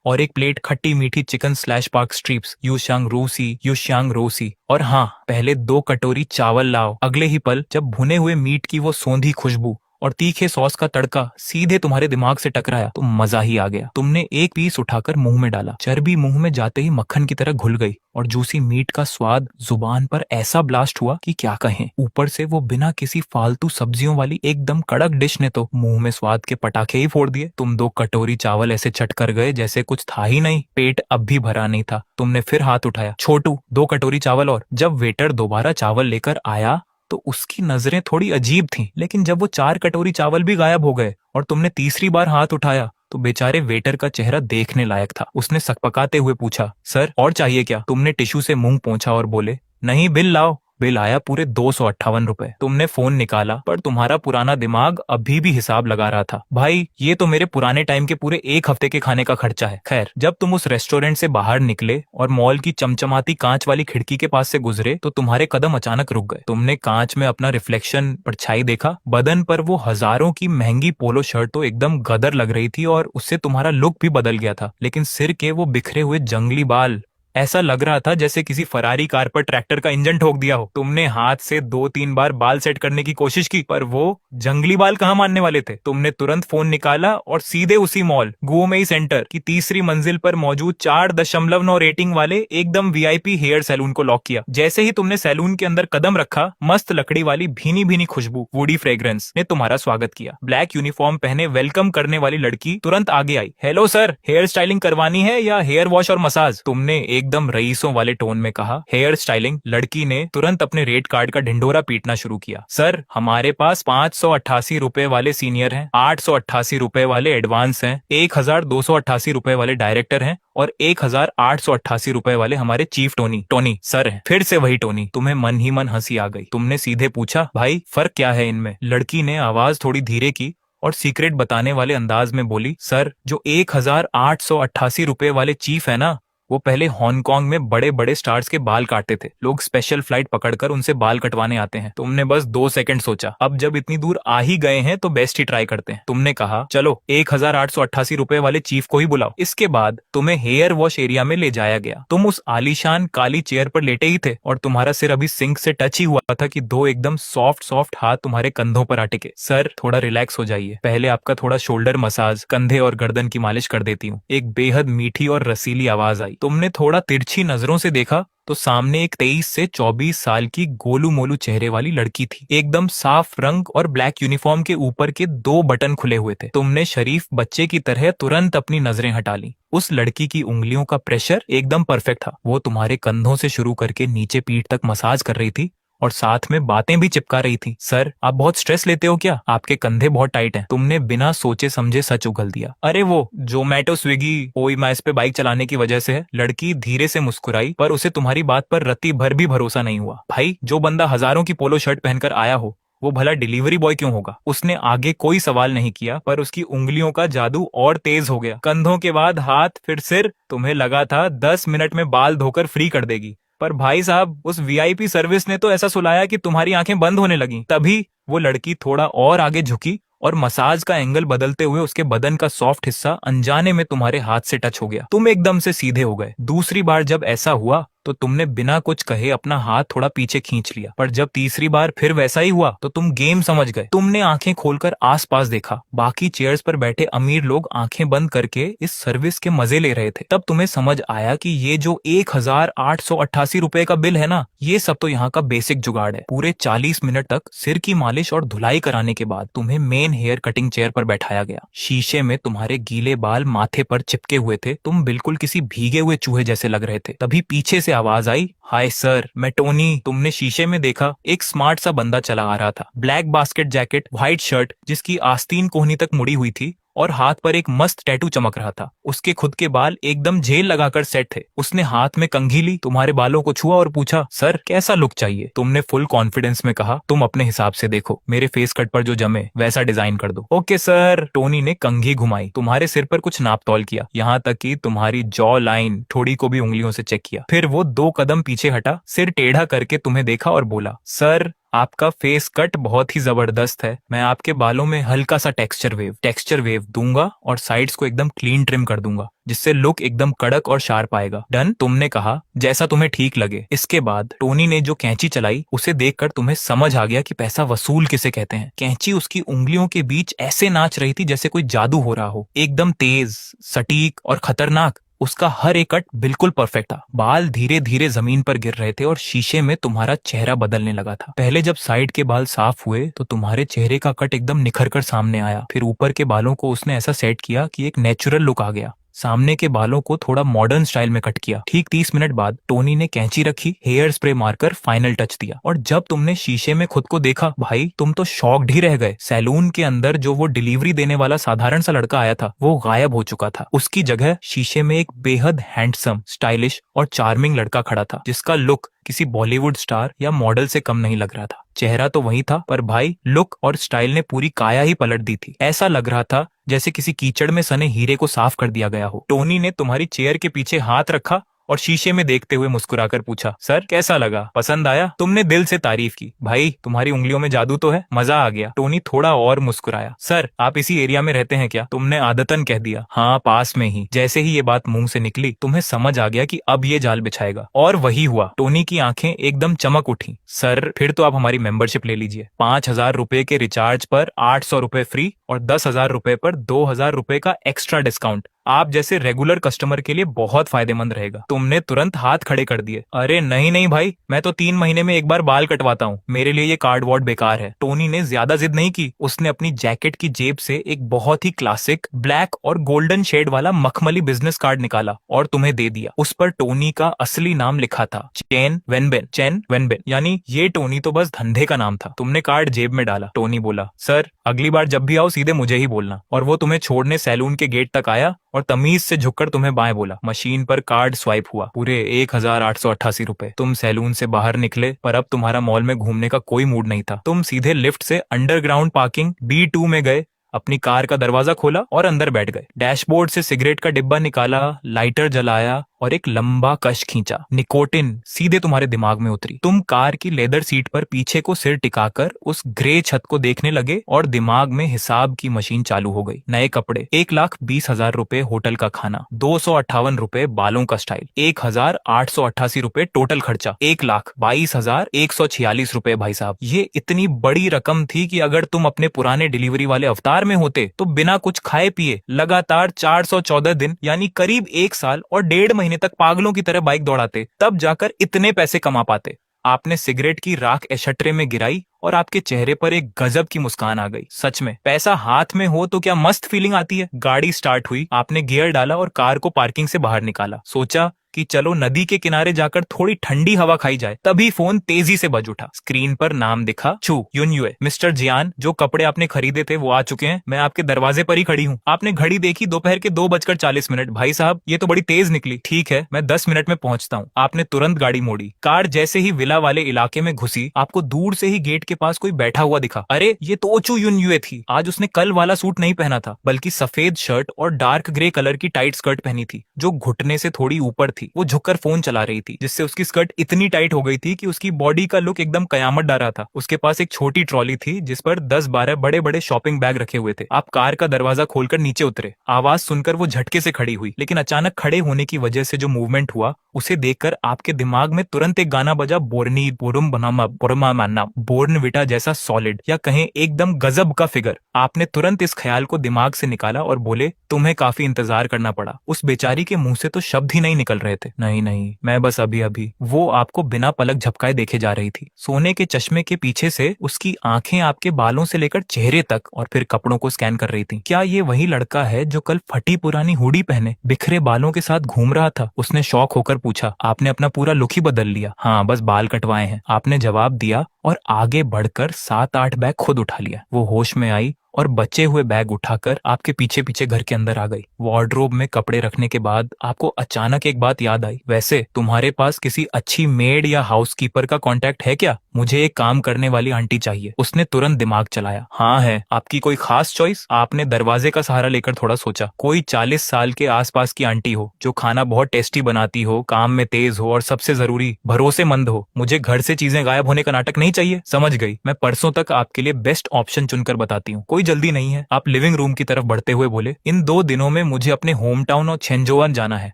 और 1 प्लेट खट्टी मीठी चिकन स्लैश पार्क स्ट्रिप्स युशांग रोसी और हाँ, पहले 2 कटोरी चावल लाओ। अगले ही पल जब भुने हुए मीट की वो सौंधी खुशबू और तीखे सॉस का तड़का सीधे तुम्हारे दिमाग से टकराया तो मजा ही आ गया। तुमने एक पीस उठाकर मुंह में डाला, चर्बी मुंह में जाते ही मक्खन की तरह घुल गई और जूसी मीट का स्वाद जुबान पर ऐसा ब्लास्ट हुआ कि क्या कहें। ऊपर से वो बिना किसी फालतू सब्जियों वाली एकदम कड़क डिश ने तो मुंह में स्वाद के पटाखे ही फोड़ दिए। तुम 2 कटोरी चावल ऐसे चट कर गए जैसे कुछ था ही नहीं। पेट अब भी भरा नहीं था। तुमने फिर हाथ उठाया, छोटू 2 कटोरी चावल और। जब वेटर दोबारा चावल लेकर आया तो उसकी नजरें थोड़ी अजीब थीं, लेकिन जब वो 4 कटोरी चावल भी गायब हो गए और तुमने तीसरी बार हाथ उठाया तो बेचारे वेटर का चेहरा देखने लायक था। उसने सकपकाते हुए पूछा, सर और चाहिए क्या? तुमने टिश्यू से मुंह पोंछा और बोले, नहीं, बिल लाओ। बिल आया पूरे 258 रुपए। तुमने फोन निकाला पर तुम्हारा पुराना दिमाग अभी भी हिसाब लगा रहा था। भाई, ये तो मेरे पुराने टाइम के पूरे 1 हफ्ते के खाने का खर्चा है। खैर, जब तुम उस रेस्टोरेंट से बाहर निकले और मॉल की चमचमाती कांच वाली खिड़की के पास से गुजरे तो तुम्हारे कदम अचानक रुक गए। तुमने कांच में अपना रिफ्लेक्शन परछाई देखा। बदन पर वो हजारों की महंगी पोलो शर्ट तो एकदम गदर लग रही थी और उससे तुम्हारा लुक भी बदल गया था, लेकिन सिर के वो बिखरे हुए जंगली बाल, ऐसा लग रहा था जैसे किसी फरारी कार पर ट्रैक्टर का इंजन ठोक दिया हो। तुमने हाथ से 2-3 बार बाल सेट करने की कोशिश की पर वो जंगली बाल कहाँ मानने वाले थे। तुमने तुरंत फोन निकाला और सीधे उसी मॉल गुओमेई सेंटर की तीसरी मंजिल पर मौजूद 4.9 रेटिंग वाले एकदम वीआईपी हेयर सैलून को लॉक किया। जैसे ही तुमने सैलून के अंदर कदम रखा, मस्त लकड़ी वाली भीनी भीनी खुशबू वुडी फ्रेग्रेंस ने तुम्हारा स्वागत किया। ब्लैक यूनिफॉर्म पहने वेलकम करने वाली लड़की तुरंत आगे आई। हेलो सर, हेयर स्टाइलिंग करवानी है या हेयर वॉश और मसाज? तुमने एकदम रईसों वाले टोन में कहा, हेयर स्टाइलिंग। लड़की ने तुरंत अपने रेट कार्ड का ढिंढोरा पीटना शुरू किया। सर, हमारे पास 588 रुपए वाले सीनियर हैं, 888 रुपए वाले एडवांस हैं, 1288 रुपए वाले डायरेक्टर हैं और 1888 रुपए वाले हमारे चीफ टोनी सर हैं। फिर से वही टोनी। तुम्हें मन ही मन हंसी आ गई। तुमने सीधे पूछा, भाई फर्क क्या है इनमें? लड़की ने आवाज थोड़ी धीरे की और सीक्रेट बताने वाले अंदाज में बोली, सर, जो 1888 रुपए वाले चीफ है ना, वो पहले हांगकांग में बड़े बड़े स्टार्स के बाल काटते थे। लोग स्पेशल फ्लाइट पकड़कर उनसे बाल कटवाने आते हैं। तुमने बस 2 सेकंड सोचा। अब जब इतनी दूर आ ही गए हैं तो बेस्ट ही ट्राई करते हैं। तुमने कहा, चलो 1888 रुपए वाले चीफ को ही बुलाओ। इसके बाद तुम्हें हेयर वॉश एरिया में ले जाया गया। तुम उस आलीशान काली चेयर पर लेटे ही थे और तुम्हारा सिर अभी सिंक से टच ही हुआ था कि 2 एकदम सॉफ्ट हाथ तुम्हारे कंधों पर आ टिके। सर, थोड़ा रिलैक्स हो जाइए। पहले आपका थोड़ा शोल्डर मसाज, कंधे और गर्दन की मालिश कर देती हूँ। एक बेहद मीठी और रसीली आवाज आई। तुमने थोड़ा तिरछी नजरों से देखा तो सामने एक 23 से 24 साल की गोलू मोलू चेहरे वाली लड़की थी। एकदम साफ रंग और ब्लैक यूनिफॉर्म के ऊपर के 2 बटन खुले हुए थे। तुमने शरीफ बच्चे की तरह तुरंत अपनी नजरें हटा ली। उस लड़की की उंगलियों का प्रेशर एकदम परफेक्ट था। वो तुम्हारे कंधों से शुरू करके नीचे पीठ तक मसाज कर रही थी और साथ में बातें भी चिपका रही थी। सर, आप बहुत स्ट्रेस लेते हो क्या? आपके कंधे बहुत टाइट हैं। तुमने बिना सोचे समझे सच उगल दिया। अरे वो जोमेटो, स्विगी, ओईमैस पे बाइक चलाने की वजह से है। लड़की धीरे से मुस्कुराई पर उसे तुम्हारी बात पर रत्ती भर भी भरोसा नहीं हुआ। भाई, जो बंदा हजारों की पोलो शर्ट पहनकर आया हो वो भला डिलीवरी बॉय क्यों होगा? उसने आगे कोई सवाल नहीं किया पर उसकी उंगलियों का जादू और तेज हो गया। कंधों के बाद हाथ, फिर सिर। तुम्हें लगा था 10 मिनट में बाल धोकर फ्री कर देगी, पर भाई साहब, उस वीआईपी सर्विस ने तो ऐसा सुलाया कि तुम्हारी आंखें बंद होने लगी। तभी वो लड़की थोड़ा और आगे झुकी और मसाज का एंगल बदलते हुए उसके बदन का सॉफ्ट हिस्सा अनजाने में तुम्हारे हाथ से टच हो गया। तुम एकदम से सीधे हो गए। दूसरी बार जब ऐसा हुआ तो तुमने बिना कुछ कहे अपना हाथ थोड़ा पीछे खींच लिया, पर जब तीसरी बार फिर वैसा ही हुआ तो तुम गेम समझ गए। तुमने आंखें खोलकर आसपास देखा। बाकी चेयर्स पर बैठे अमीर लोग आंखें बंद करके इस सर्विस के मजे ले रहे थे। तब तुम्हें समझ आया कि ये जो 1888 रुपए का बिल है ना, ये सब तो यहाँ का बेसिक जुगाड़ है। पूरे 40 मिनट तक सिर की मालिश और धुलाई कराने के बाद तुम्हें मेन हेयर कटिंग चेयर पर बैठाया गया। शीशे में तुम्हारे गीले बाल माथे पर चिपके हुए थे। तुम बिल्कुल किसी भीगे हुए चूहे जैसे लग रहे थे। तभी पीछे से आवाज आई, हाय सर, मैं टोनी। तुमने शीशे में देखा, एक स्मार्ट सा बंदा चला आ रहा था। Black basket jacket, white shirt जिसकी आस्तीन कोहनी तक मुड़ी हुई थी और हाथ पर एक मस्त टैटू चमक रहा था। उसके खुद के बाल एकदम जेल लगाकर सेट थे। उसने हाथ में कंघी ली, तुम्हारे बालों को छुआ और पूछा, सर कैसा लुक चाहिए? तुमने फुल कॉन्फिडेंस में कहा, तुम अपने हिसाब से देखो, मेरे फेस कट पर जो जमे वैसा डिजाइन कर दो। Okay sir. टोनी ने कंघी घुमाई, तुम्हारे सिर पर कुछ नाप तौल किया, यहाँ तक कि तुम्हारी जॉ लाइन थोड़ी को भी उंगलियों से चेक किया। फिर वो 2 कदम पीछे हटा, सिर टेढ़ा करके तुम्हें देखा और बोला, सर आपका फेस कट बहुत ही जबरदस्त है। मैं आपके बालों में हल्का सा टेक्सचर वेव दूंगा और साइड्स को एकदम क्लीन ट्रिम कर दूंगा, जिससे लुक एकदम कड़क और शार्प आएगा। डन? तुमने कहा जैसा तुम्हें ठीक लगे। इसके बाद टोनी ने जो कैंची चलाई उसे देखकर तुम्हें समझ आ गया कि पैसा वसूल किसे कहते हैं। कैंची उसकी उंगलियों के बीच ऐसे नाच रही थी जैसे कोई जादू हो रहा हो, एकदम तेज, सटीक और खतरनाक। उसका हर एक कट बिल्कुल परफेक्ट था। बाल धीरे धीरे जमीन पर गिर रहे थे और शीशे में तुम्हारा चेहरा बदलने लगा था। पहले जब साइड के बाल साफ हुए तो तुम्हारे चेहरे का कट एकदम निखर कर सामने आया। फिर ऊपर के बालों को उसने ऐसा सेट किया कि एक नेचुरल लुक आ गया। सामने के बालों को थोड़ा मॉडर्न स्टाइल में कट किया। ठीक 30 मिनट बाद टोनी ने कैंची रखी, हेयर स्प्रे मारकर फाइनल टच दिया। और जब तुमने शीशे में खुद को देखा, भाई तुम तो शॉक्ड ही रह गए। सैलून के अंदर जो वो डिलीवरी देने वाला साधारण सा लड़का आया था वो गायब हो चुका था। उसकी जगह शीशे में एक बेहद हैंडसम, स्टाइलिश और चार्मिंग लड़का खड़ा था, जिसका लुक किसी बॉलीवुड स्टार या मॉडल से कम नहीं लग रहा था। चेहरा तो वही था, पर भाई लुक और स्टाइल ने पूरी काया ही पलट दी थी। ऐसा लग रहा था जैसे किसी कीचड़ में सने हीरे को साफ कर दिया गया हो। टोनी ने तुम्हारी चेयर के पीछे हाथ रखा और शीशे में देखते हुए मुस्कुराकर पूछा, सर कैसा लगा? पसंद आया? तुमने दिल से तारीफ की। भाई तुम्हारी उंगलियों में जादू तो है, मजा आ गया। टोनी थोड़ा और मुस्कुराया। सर आप इसी एरिया में रहते हैं क्या? तुमने आदतन कह दिया। हाँ पास में ही। जैसे ही ये बात मुंह से निकली तुम्हें समझ आ गया कि अब ये जाल बिछाएगा, और वही हुआ। टोनी की आंखें एकदम चमक उठी। सर फिर तो आप हमारी मेंबरशिप ले लीजिए। 5,000 रुपए के रिचार्ज पर 800 रुपए फ्री और 10,000 रुपए पर 2,000 रुपए का एक्स्ट्रा डिस्काउंट आप जैसे रेगुलर कस्टमर के लिए बहुत फायदेमंद रहेगा। तुमने तुरंत हाथ खड़े कर दिए। अरे नहीं नहीं भाई, मैं तो 3 महीने में एक बार बाल कटवाता हूँ, मेरे लिए ये कार्ड वॉर्ड बेकार है। टोनी ने ज्यादा जिद नहीं की। उसने अपनी जैकेट की जेब से एक बहुत ही क्लासिक ब्लैक और गोल्डन शेड वाला मखमली बिजनेस कार्ड निकाला और तुम्हें दे दिया। उस पर टोनी का असली नाम लिखा था, चेन वेनबेन। यानी ये टोनी तो बस धंधे का नाम था। तुमने कार्ड जेब में डाला। टोनी बोला, सर अगली बार जब भी आओ सीधे मुझे ही बोलना। और वो तुम्हें छोड़ने सैलून के गेट तक आया और तमीज से झुककर तुम्हें बाएं बोला। मशीन पर कार्ड स्वाइप हुआ। पूरे 1,888 रुपए। तुम सैलून से बाहर निकले, पर अब तुम्हारा मॉल में घूमने का कोई मूड नहीं था। तुम सीधे लिफ्ट से अंडरग्राउंड पार्किंग B2 में गए, अपनी कार का दरवाजा खोला और अंदर बैठ गए। डैशबोर्ड से सिगरेट का डिब्बा निकाला, लाइटर जलाया और एक लंबा कश खींचा। निकोटिन सीधे तुम्हारे दिमाग में उतरी। तुम कार की लेदर सीट पर पीछे को सिर टिकाकर उस ग्रे छत को देखने लगे और दिमाग में हिसाब की मशीन चालू हो गई। नए कपड़े, 1,20,000 रुपए होटल का खाना, 258 रुपए बालों का स्टाइल, 1,888 रुपए टोटल खर्चा, 1,22,146 रुपए। भाई साहब ये इतनी बड़ी रकम थी कि अगर तुम अपने पुराने डिलीवरी वाले अवतार में होते तो बिना कुछ खाए पिए लगातार 414 दिन यानी करीब 1 साल और 1.5 महीने तक पागलों की तरह बाइक दौड़ाते, तब जाकर इतने पैसे कमा पाते। आपने सिगरेट की राख एशट्रे में गिराई और आपके चेहरे पर एक गजब की मुस्कान आ गई। सच में पैसा हाथ में हो तो क्या मस्त फीलिंग आती है। गाड़ी स्टार्ट हुई, आपने गियर डाला और कार को पार्किंग से बाहर निकाला। सोचा कि चलो नदी के किनारे जाकर थोड़ी ठंडी हवा खाई जाए, तभी फोन तेजी से बज उठा। स्क्रीन पर नाम दिखा, छू युनयुए। मिस्टर जियान, जो कपड़े आपने खरीदे थे वो आ चुके हैं, मैं आपके दरवाजे पर ही खड़ी हूँ। आपने घड़ी देखी, दोपहर के 2:40। भाई साहब ये तो बड़ी तेज निकली। ठीक है मैं 10 मिनट में पहुंचता हूँ। आपने तुरंत गाड़ी मोड़ी। कार जैसे ही विला वाले इलाके में घुसी, आपको दूर से ही गेट के पास कोई बैठा हुआ दिखा। अरे ये तो ओचू युनयुए थी। आज उसने कल वाला सूट नहीं पहना था, बल्कि सफेद शर्ट और डार्क ग्रे कलर की टाइट स्कर्ट पहनी थी, जो घुटने से थोड़ी ऊपर थी। वो झुककर फोन चला रही थी, जिससे उसकी स्कर्ट इतनी टाइट हो गई थी कि उसकी बॉडी का लुक एकदम कयामत डा रहा था। उसके पास एक छोटी ट्रॉली थी जिस पर 10-12 बड़े बड़े शॉपिंग बैग रखे हुए थे। आप कार का दरवाजा खोलकर नीचे उतरे। आवाज सुनकर वो झटके से खड़ी हुई, लेकिन अचानक खड़े होने की वजह से जो मूवमेंट हुआ उसे देखकर आपके दिमाग में तुरंत एक गाना बजा, बोर्नी बोरुम बनामा बोरमा मानना, बोर्नविटा जैसा सॉलिड, या कहें एकदम गजब का फिगर। आपने तुरंत इस ख्याल को दिमाग से निकाला और बोले, तुम्हें काफी इंतजार करना पड़ा। उस बेचारी के मुंह से तो शब्द ही नहीं निकल रहे थे। नहीं, मैं बस अभी अभी। वो आपको बिना पलक झपकाए देखे जा रही थी। सोने के चश्मे के पीछे से उसकी आंखें आपके बालों से लेकर चेहरे तक और फिर कपड़ों को स्कैन कर रही थी। क्या ये वही लड़का है जो कल फटी पुरानी हुडी पहने बिखरे बालों के साथ घूम रहा था? उसने शौक होकर पूछा। आपने अपना पूरा लुक ही बदल लिया। हाँ बस बाल कटवाए हैं, आपने जवाब दिया और आगे बढ़कर 7-8 बैग खुद उठा लिया। वो होश में आई और बचे हुए बैग उठाकर आपके पीछे पीछे घर के अंदर आ गई। वार्डरोब में कपड़े रखने के बाद आपको अचानक एक बात याद आई, वैसे तुम्हारे पास किसी अच्छी मेड या हाउसकीपर का कांटेक्ट है क्या? मुझे एक काम करने वाली आंटी चाहिए। उसने तुरंत दिमाग चलाया। हाँ है। आपकी कोई खास चॉइस? आपने दरवाजे का सहारा लेकर थोड़ा सोचा। कोई 40 साल के आसपास की आंटी हो जो खाना बहुत टेस्टी बनाती हो, काम में तेज हो और सबसे जरूरी भरोसेमंद हो। मुझे घर से चीजें गायब होने का नाटक नहीं चाहिए। समझ गई। मैं परसों तक आपके लिए बेस्ट ऑप्शन चुनकर बताती हूँ। कोई जल्दी नहीं है। आप लिविंग रूम की तरफ बढ़ते हुए बोले, इन 2 दिनों में मुझे अपने होम टाउन और छेंजोवान जाना है।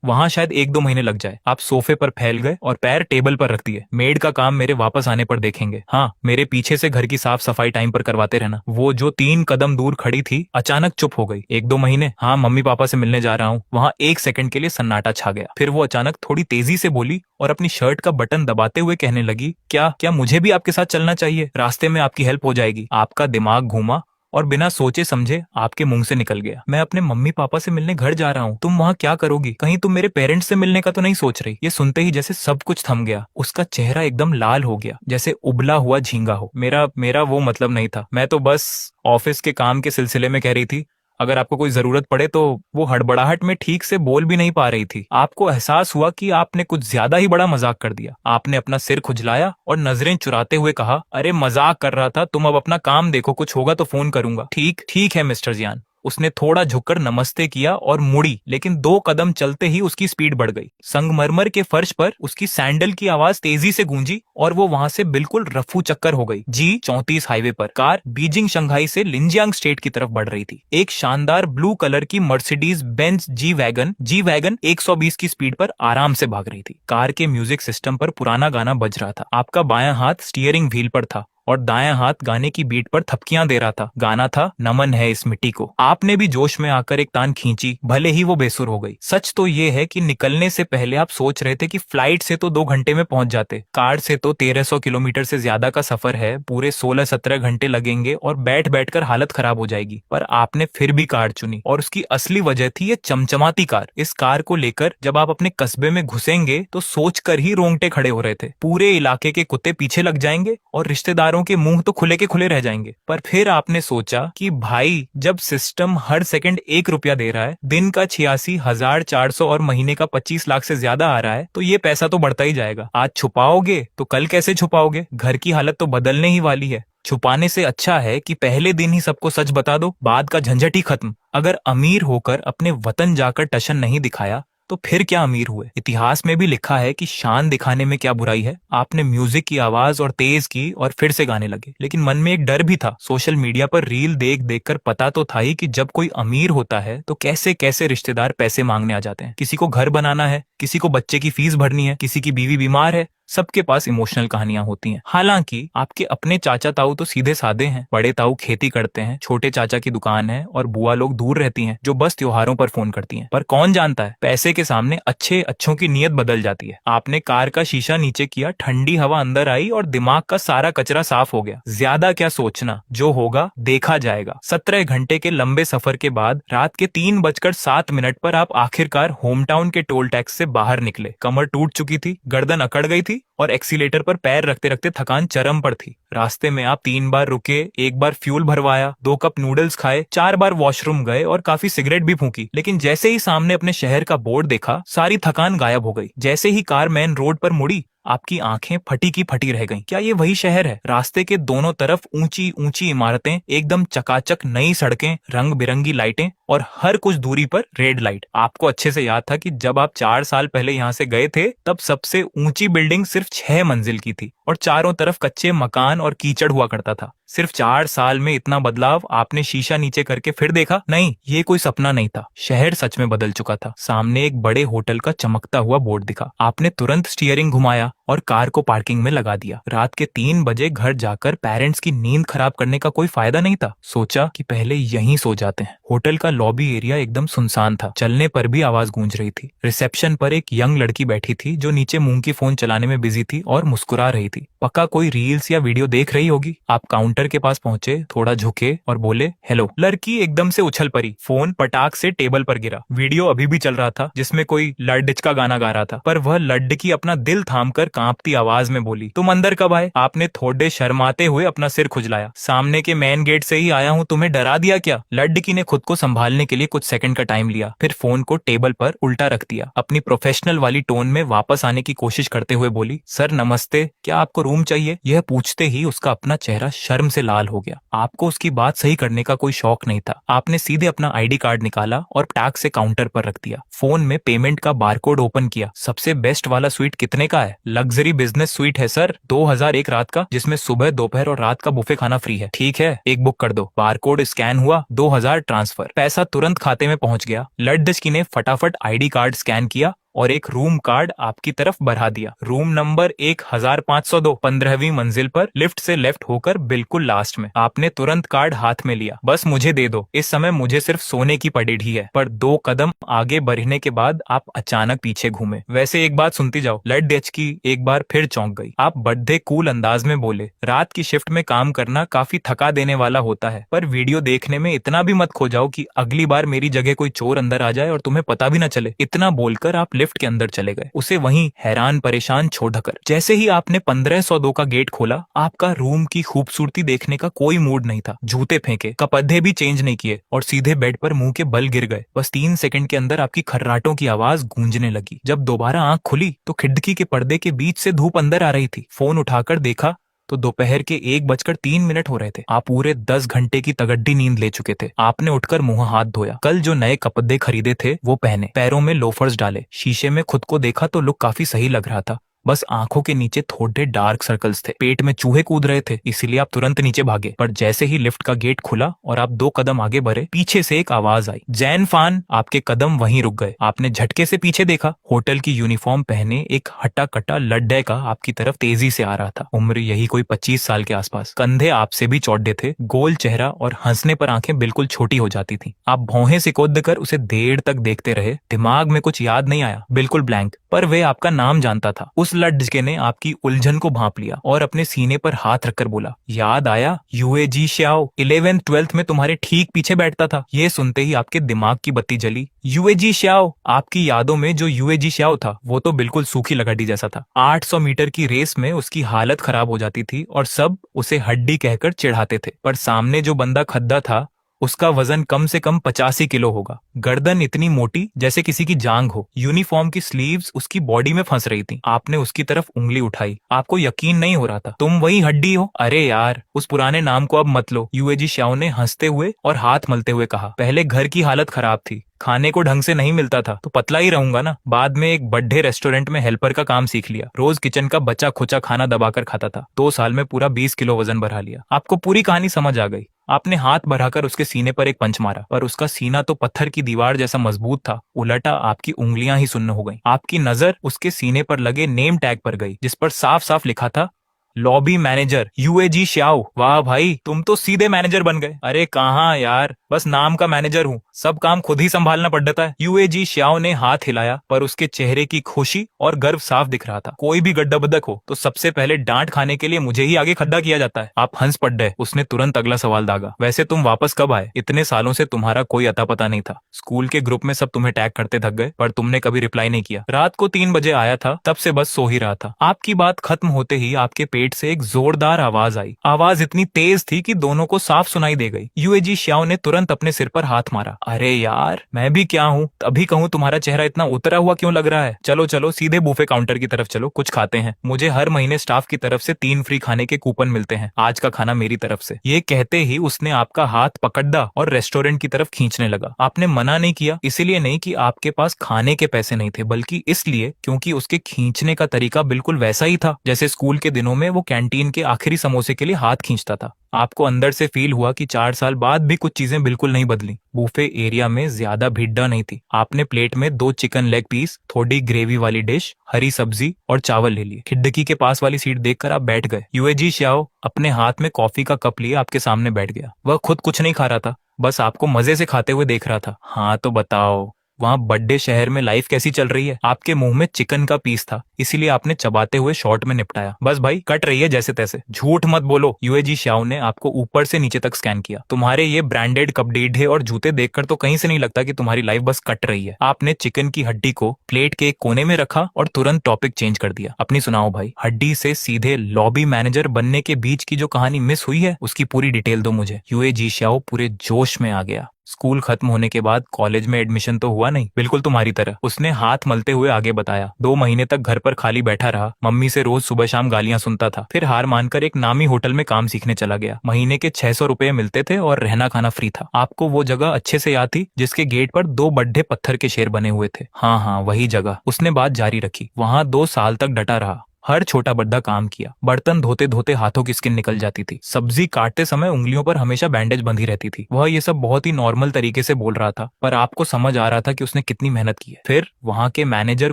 वहाँ शायद 1-2 महीने लग जाए। आप सोफे पर फैल गए और पैर टेबल पर रख दिए। मेड का काम मेरे वापस आने पर देखेंगे। हाँ, मेरे पीछे से घर की साफ सफाई टाइम पर करवाते रहना। वो जो 3 कदम दूर खड़ी थी अचानक चुप हो गई। 1-2 महीने? हाँ, मम्मी पापा से मिलने जा रहा हूँ। वहाँ 1 सेकंड के लिए सन्नाटा छा गया। फिर वो अचानक थोड़ी तेजी से बोली और अपनी शर्ट का बटन दबाते हुए कहने लगी, क्या क्या मुझे भी आपके साथ चलना चाहिए? रास्ते में आपकी हेल्प हो जाएगी। आपका दिमाग घूमा और बिना सोचे समझे आपके मुंह से निकल गया, मैं अपने मम्मी पापा से मिलने घर जा रहा हूँ। तुम वहाँ क्या करोगी? कहीं तुम मेरे पेरेंट्स से मिलने का तो नहीं सोच रही? ये सुनते ही जैसे सब कुछ थम गया। उसका चेहरा एकदम लाल हो गया, जैसे उबला हुआ झींगा हो। मेरा वो मतलब नहीं था। मैं तो बस ऑफिस के काम के सिलसिले में कह रही थी। अगर आपको कोई जरूरत पड़े तो। वो हड़बड़ाहट में ठीक से बोल भी नहीं पा रही थी। आपको एहसास हुआ कि आपने कुछ ज्यादा ही बड़ा मजाक कर दिया। आपने अपना सिर खुजलाया और नजरें चुराते हुए कहा, अरे मजाक कर रहा था, तुम अब अपना काम देखो, कुछ होगा तो फोन करूंगा। ठीक ठीक है मिस्टर जियान। उसने थोड़ा झुककर नमस्ते किया और मुड़ी, लेकिन 2 कदम चलते ही उसकी स्पीड बढ़ गई। संगमरमर के फर्श पर उसकी सैंडल की आवाज तेजी से गूंजी और वो वहां से बिल्कुल रफू चक्कर हो गई। G34 हाईवे पर कार बीजिंग शंघाई से लिंजियांग स्टेट की तरफ बढ़ रही थी। एक शानदार ब्लू कलर की मर्सिडीज बेंज जी वैगन 120 की स्पीड पर आराम से भाग रही थी। कार के म्यूजिक सिस्टम पर पुराना गाना बज रहा था। आपका बायां हाथ स्टीयरिंग व्हील पर था और दायां हाथ गाने की बीट पर थपकियां दे रहा था। गाना था नमन है इस मिट्टी को। आपने भी जोश में आकर एक तान खींची, भले ही वो बेसुर हो गई। सच तो ये है कि निकलने से पहले आप सोच रहे थे कि फ्लाइट से तो 2 घंटे में पहुंच जाते, कार से तो 1300 किलोमीटर से ज्यादा का सफर है, पूरे 16-17 घंटे लगेंगे और बैठ बैठ कर हालत खराब हो जाएगी। पर आपने फिर भी कार चुनी और उसकी असली वजह थी ये चमचमाती कार। इस कार को लेकर जब आप अपने कस्बे में घुसेंगे तो सोचकर ही रोंगटे खड़े हो रहे थे। पूरे इलाके के कुत्ते पीछे लग जाएंगे और रिश्तेदारों के मुंह तो खुले के खुले रह जाएंगे। पर फिर आपने सोचा कि भाई, जब सिस्टम हर सेकंड 1 रुपया दे रहा है, दिन का 86,400 और महीने का 25 लाख से ज्यादा आ रहा है, तो ये पैसा तो बढ़ता ही जाएगा। आज छुपाओगे तो कल कैसे छुपाओगे? घर की हालत तो बदलने ही वाली है। छुपाने से अच्छा है कि पहले दिन ही सबको सच बता दो, बाद का झंझट ही खत्म। अगर अमीर होकर अपने वतन जाकर टशन नहीं दिखाया तो फिर क्या अमीर हुए? इतिहास में भी लिखा है कि शान दिखाने में क्या बुराई है। आपने म्यूजिक की आवाज और तेज की और फिर से गाने लगे, लेकिन मन में एक डर भी था। सोशल मीडिया पर रील देख देख कर पता तो था ही कि जब कोई अमीर होता है तो कैसे कैसे रिश्तेदार पैसे मांगने आ जाते हैं। किसी को घर बनाना है, किसी को बच्चे की फीस भरनी है, किसी की बीवी बीमार है। सबके पास इमोशनल कहानियां होती हैं। हालांकि आपके अपने चाचा ताऊ तो सीधे साधे हैं। बड़े ताऊ खेती करते हैं, छोटे चाचा की दुकान है और बुआ लोग दूर रहती हैं जो बस त्योहारों पर फोन करती हैं। पर कौन जानता है, पैसे के सामने अच्छे अच्छों की नीयत बदल जाती है। आपने कार का शीशा नीचे किया, ठंडी हवा अंदर आई और दिमाग का सारा कचरा साफ हो गया। ज्यादा क्या सोचना, जो होगा देखा जाएगा। 17 घंटे के लंबे सफर के बाद रात के 3:07 पर आप आखिरकार होम टाउन के टोल टैक्स से बाहर निकले। कमर टूट चुकी थी, गर्दन अकड़ गई थी और एक्सीलेटर पर पैर रखते रखते थकान चरम पर थी। रास्ते में आप 3 बार रुके, 1 बार फ्यूल भरवाया, 2 कप नूडल्स खाए, 4 बार वॉशरूम गए और काफी सिगरेट भी फूंकी। लेकिन जैसे ही सामने अपने शहर का बोर्ड देखा, सारी थकान गायब हो गई। जैसे ही कार मेन रोड पर मुड़ी, आपकी आंखें फटी की फटी रह गईं। क्या ये वही शहर है? रास्ते के दोनों तरफ ऊंची ऊंची इमारतें, एकदम चकाचक नई सड़कें, रंग बिरंगी लाइटें और हर कुछ दूरी पर रेड लाइट। आपको अच्छे से याद था कि जब आप 4 साल पहले यहाँ से गए थे तब सबसे ऊंची बिल्डिंग सिर्फ 6 मंजिल की थी और चारों तरफ कच्चे मकान और कीचड़ हुआ करता था। सिर्फ 4 साल में इतना बदलाव? आपने शीशा नीचे करके फिर देखा, नहीं, ये कोई सपना नहीं था। शहर सच में बदल चुका था। सामने एक बड़े होटल का चमकता हुआ बोर्ड दिखा। आपने तुरंत स्टीयरिंग घुमाया और कार को पार्किंग में लगा दिया। रात के 3 बजे घर जाकर पेरेंट्स की नींद खराब करने का कोई फायदा नहीं था। सोचा कि पहले यहीं सो जाते हैं। होटल का लॉबी एरिया एकदम सुनसान था। चलने पर भी आवाज गूंज रही थी। रिसेप्शन पर एक यंग लड़की बैठी थी जो नीचे मुंह की फोन चलाने में बिजी थी और मुस्कुरा रही थी। पक्का कोई रील्स या वीडियो देख रही होगी। आप काउंटर काउंटर के पास पहुंचे, थोड़ा झुके और बोले हेलो। लड़की एकदम से उछल पड़ी, फोन पटाख से टेबल पर गिरा। वीडियो अभी भी चल रहा था जिसमें कोई लड्डिच का गाना गा रहा था, पर वह लड़की अपना दिल थामकर कांपती आवाज में बोली, तुम अंदर कब आए? आपने थोड़े शर्माते हुए अपना सिर खुजलाया। सामने के मेन गेट से ही आया हूँ, तुम्हें डरा दिया क्या? लड़की ने खुद को संभालने के लिए कुछ सेकंड का टाइम लिया, फिर फोन को टेबल पर उल्टा रख दिया। अपनी प्रोफेशनल वाली टोन में वापस आने की कोशिश करते हुए बोली, सर नमस्ते, क्या आपको रूम चाहिए? यह पूछते ही उसका अपना चेहरा शर्म से लाल हो गया। आपको उसकी बात सही करने का कोई शौक नहीं था। आपने सीधे अपना आईडी कार्ड निकाला और टैग से काउंटर पर रख दिया। फोन में पेमेंट का बारकोड ओपन किया। सबसे बेस्ट वाला स्वीट कितने का है? लग्जरी बिजनेस स्वीट है सर, 2001 रात का, जिसमें सुबह दोपहर और रात का बुफे खाना फ्री है। ठीक है, एक बुक कर दो। बारकोड स्कैन हुआ, 2000 ट्रांसफर। पैसा तुरंत खाते में पहुंच गया। लड़की ने फटाफट आईडी कार्ड स्कैन किया और एक रूम कार्ड आपकी तरफ बढ़ा दिया। रूम नंबर 1502, 15वीं मंजिल पर, लिफ्ट से लेफ्ट होकर बिल्कुल लास्ट में। आपने तुरंत कार्ड हाथ में लिया। बस मुझे दे दो, इस समय मुझे सिर्फ सोने की पड़ेढ़ी है। पर 2 कदम आगे बढ़ने के बाद आप अचानक पीछे घूमे। वैसे एक बात सुनती जाओ। लड़की एक बार फिर चौंक गई। आप बड़े कूल अंदाज में बोले, रात की शिफ्ट में काम करना काफी थका देने वाला होता है, पर वीडियो देखने में इतना भी मत खो जाओ कि अगली बार मेरी जगह कोई चोर अंदर आ जाए और तुम्हें पता भी न चले। इतना बोलकर आप लिफ्ट के अंदर चले गए, उसे वहीं हैरान परेशान छोड़कर। जैसे ही आपने 1502 का गेट खोला, आपका रूम की खूबसूरती देखने का कोई मूड नहीं था। जूते फेंके, कपड़े भी चेंज नहीं किए और सीधे बेड पर मुंह के बल गिर गए। बस 3 सेकंड के अंदर आपकी खर्राटों की आवाज गूंजने लगी। जब दोबारा आंख खुली तो खिड़की के पर्दे के बीच से धूप अंदर आ रही थी। फोन उठाकर देखा तो दोपहर के 1:03 हो रहे थे। आप पूरे 10 घंटे की तगड्डी नींद ले चुके थे। आपने उठकर मुंह हाथ धोया। कल जो नए कपड़े खरीदे थे वो पहने, पैरों में लोफर्स डाले, शीशे में खुद को देखा तो लुक काफी सही लग रहा था। बस आंखों के नीचे थोड़े डार्क सर्कल्स थे। पेट में चूहे कूद रहे थे, इसीलिए आप तुरंत नीचे भागे। पर जैसे ही लिफ्ट का गेट खुला और आप 2 कदम आगे बढ़े, पीछे से एक आवाज आई, जैन फान। आपके कदम वहीं रुक गए। आपने झटके से पीछे देखा। होटल की यूनिफॉर्म पहने एक हटा कटा लड्डे का आपकी तरफ तेजी से आ रहा था। उम्र यही कोई 25 साल के आसपास। कंधे आपसे भी चौड़े थे, गोल चेहरा और हंसने पर आंखें बिल्कुल छोटी हो जाती थी। आप भौहें सिकोड़ कर उसे देर तक देखते रहे। दिमाग में कुछ याद नहीं आया, बिल्कुल ब्लैंक। पर वे आपका नाम जानता था। उस लड़के ने आपकी उलझन को भांप लिया और अपने सीने पर हाथ रखकर बोला, याद आया? यूएजी श्याओ 11th 12th में तुम्हारे ठीक पीछे बैठता था। ये सुनते ही आपके दिमाग की बत्ती जली। यूएजी श्याओ। आपकी यादों में जो यूएजी श्याओ था वो तो बिल्कुल सूखी लकड़ी जैसा था। 800 मीटर की रेस में उसकी हालत खराब हो जाती थी और सब उसे हड्डी कहकर चिढ़ाते थे। पर सामने जो बंदा खद्दा था उसका वजन कम से कम 85 किलो होगा। गर्दन इतनी मोटी जैसे किसी की जांग हो। यूनिफॉर्म की स्लीव्स उसकी बॉडी में फंस रही थी। आपने उसकी तरफ उंगली उठाई। आपको यकीन नहीं हो रहा था, तुम वही हड्डी हो? अरे यार, उस पुराने नाम को अब मत लो, यूएजी श्याओ ने हंसते हुए और हाथ मलते हुए कहा। पहले घर की हालत खराब थी, खाने को ढंग से नहीं मिलता था तो पतला ही रहूंगा ना। बाद में एक बड़े रेस्टोरेंट में हेल्पर का काम सीख लिया। रोज किचन का बचा खुचा खाना दबाकर खाता था। 2 साल में पूरा 20 किलो वजन बढ़ा लिया। आपको पूरी कहानी समझ आ गई। आपने हाथ बढ़ाकर उसके सीने पर एक पंच मारा, पर उसका सीना तो पत्थर की दीवार जैसा मजबूत था। उलटा आपकी उंगलियां ही सुन्न हो गईं। आपकी नजर उसके सीने पर लगे नेम टैग पर गई, जिस पर साफ साफ लिखा था, लॉबी मैनेजर यूएजी श्याओ। वाह भाई, तुम तो सीधे मैनेजर बन गए। अरे कहाँ यार, बस नाम का मैनेजर हूँ, सब काम खुद ही संभालना पड़ता है। यूएजी श्याओ ने हाथ हिलाया, पर उसके चेहरे की खुशी और गर्व साफ दिख रहा था। कोई भी गड्ढा बदक हो तो सबसे पहले डांट खाने के लिए मुझे ही आगे खड्डा किया जाता है। आप हंस पड़े। उसने तुरंत अगला सवाल दागा, वैसे तुम वापस कब आए? इतने सालों से तुम्हारा कोई अता पता नहीं था। स्कूल के ग्रुप में सब तुम्हें टैग करते थक गए, पर तुमने कभी रिप्लाई नहीं किया। रात को 3 बजे आया था, तब से बस सो ही रहा था। आपकी बात खत्म होते ही आपके पेट से एक जोरदार आवाज आई। आवाज इतनी तेज थी कि दोनों को साफ सुनाई दे गई। यूएजी श्याओ ने तुरंत अपने सिर पर हाथ मारा। अरे यार, मैं भी क्या हूँ, तभी कहूँ तुम्हारा चेहरा इतना उतरा हुआ क्यों लग रहा है? चलो चलो सीधे बूफे काउंटर की तरफ चलो, कुछ खाते हैं। मुझे हर महीने स्टाफ की तरफ से 3 फ्री खाने के कूपन मिलते हैं। आज का खाना मेरी तरफ से। ये कहते ही उसने आपका हाथ पकड़ा और रेस्टोरेंट की तरफ खींचने लगा। आपने मना नहीं किया, इसीलिए नहीं कि आपके पास खाने के पैसे नहीं थे, बल्कि इसलिए क्योंकि उसके खींचने का तरीका बिल्कुल वैसा ही था जैसे स्कूल के दिनों में वो कैंटीन के आखिरी समोसे के लिए हाथ खींचता था। आपको अंदर से फील हुआ कि 4 साल बाद भी कुछ चीजें बिल्कुल नहीं बदली। बूफे एरिया में ज्यादा भीड़ नहीं थी। आपने प्लेट में 2 चिकन लेग पीस, थोड़ी ग्रेवी वाली डिश, हरी सब्जी और चावल ले लिए। खिड़की के पास वाली सीट देखकर आप बैठ गए। यूएजी श्याओ अपने हाथ में कॉफी का कप लिए आपके सामने बैठ गया। वह खुद कुछ नहीं खा रहा था, बस आपको मजे से खाते हुए देख रहा था। हाँ तो बताओ, वहाँ बर्थडे शहर में लाइफ कैसी चल रही है? आपके मुंह में चिकन का पीस था, इसीलिए आपने चबाते हुए शॉर्ट में निपटाया। बस भाई कट रही है जैसे तैसे। झूठ मत बोलो। यूएजी श्याओ ने आपको ऊपर से नीचे तक स्कैन किया। तुम्हारे ये ब्रांडेड कपड़े और जूते देखकर तो कहीं से नहीं लगता कि तुम्हारी लाइफ बस कट रही है। आपने चिकन की हड्डी को प्लेट के एक कोने में रखा और तुरंत टॉपिक चेंज कर दिया। अपनी सुनाओ भाई। हड्डी से सीधे लॉबी मैनेजर बनने के बीच की जो कहानी मिस हुई है, उसकी पूरी डिटेल दो मुझे। यूएजी श्याओ पूरे जोश में आ गया। स्कूल खत्म होने के बाद कॉलेज में एडमिशन तो हुआ नहीं, बिल्कुल तुम्हारी तरह। उसने हाथ मलते हुए आगे बताया। 2 महीने तक घर पर खाली बैठा रहा। मम्मी से रोज सुबह शाम गालियां सुनता था। फिर हार मानकर एक नामी होटल में काम सीखने चला गया। महीने के 600 रुपए मिलते थे और रहना खाना फ्री था। आपको वो जगह अच्छे से याद थी जिसके गेट पर 2 बड्ढे पत्थर के शेर बने हुए थे? हाँ हाँ, वही जगह। उसने बात जारी रखी। वहाँ 2 साल तक डटा रहा। हर छोटा बड्ढा काम किया। बर्तन धोते धोते हाथों की स्किन निकल जाती थी। सब्जी काटते समय उंगलियों पर हमेशा बैंडेज बंधी रहती थी। वह ये सब बहुत ही नॉर्मल तरीके से बोल रहा था, पर आपको समझ आ रहा था कि उसने कितनी मेहनत की है। फिर वहाँ के मैनेजर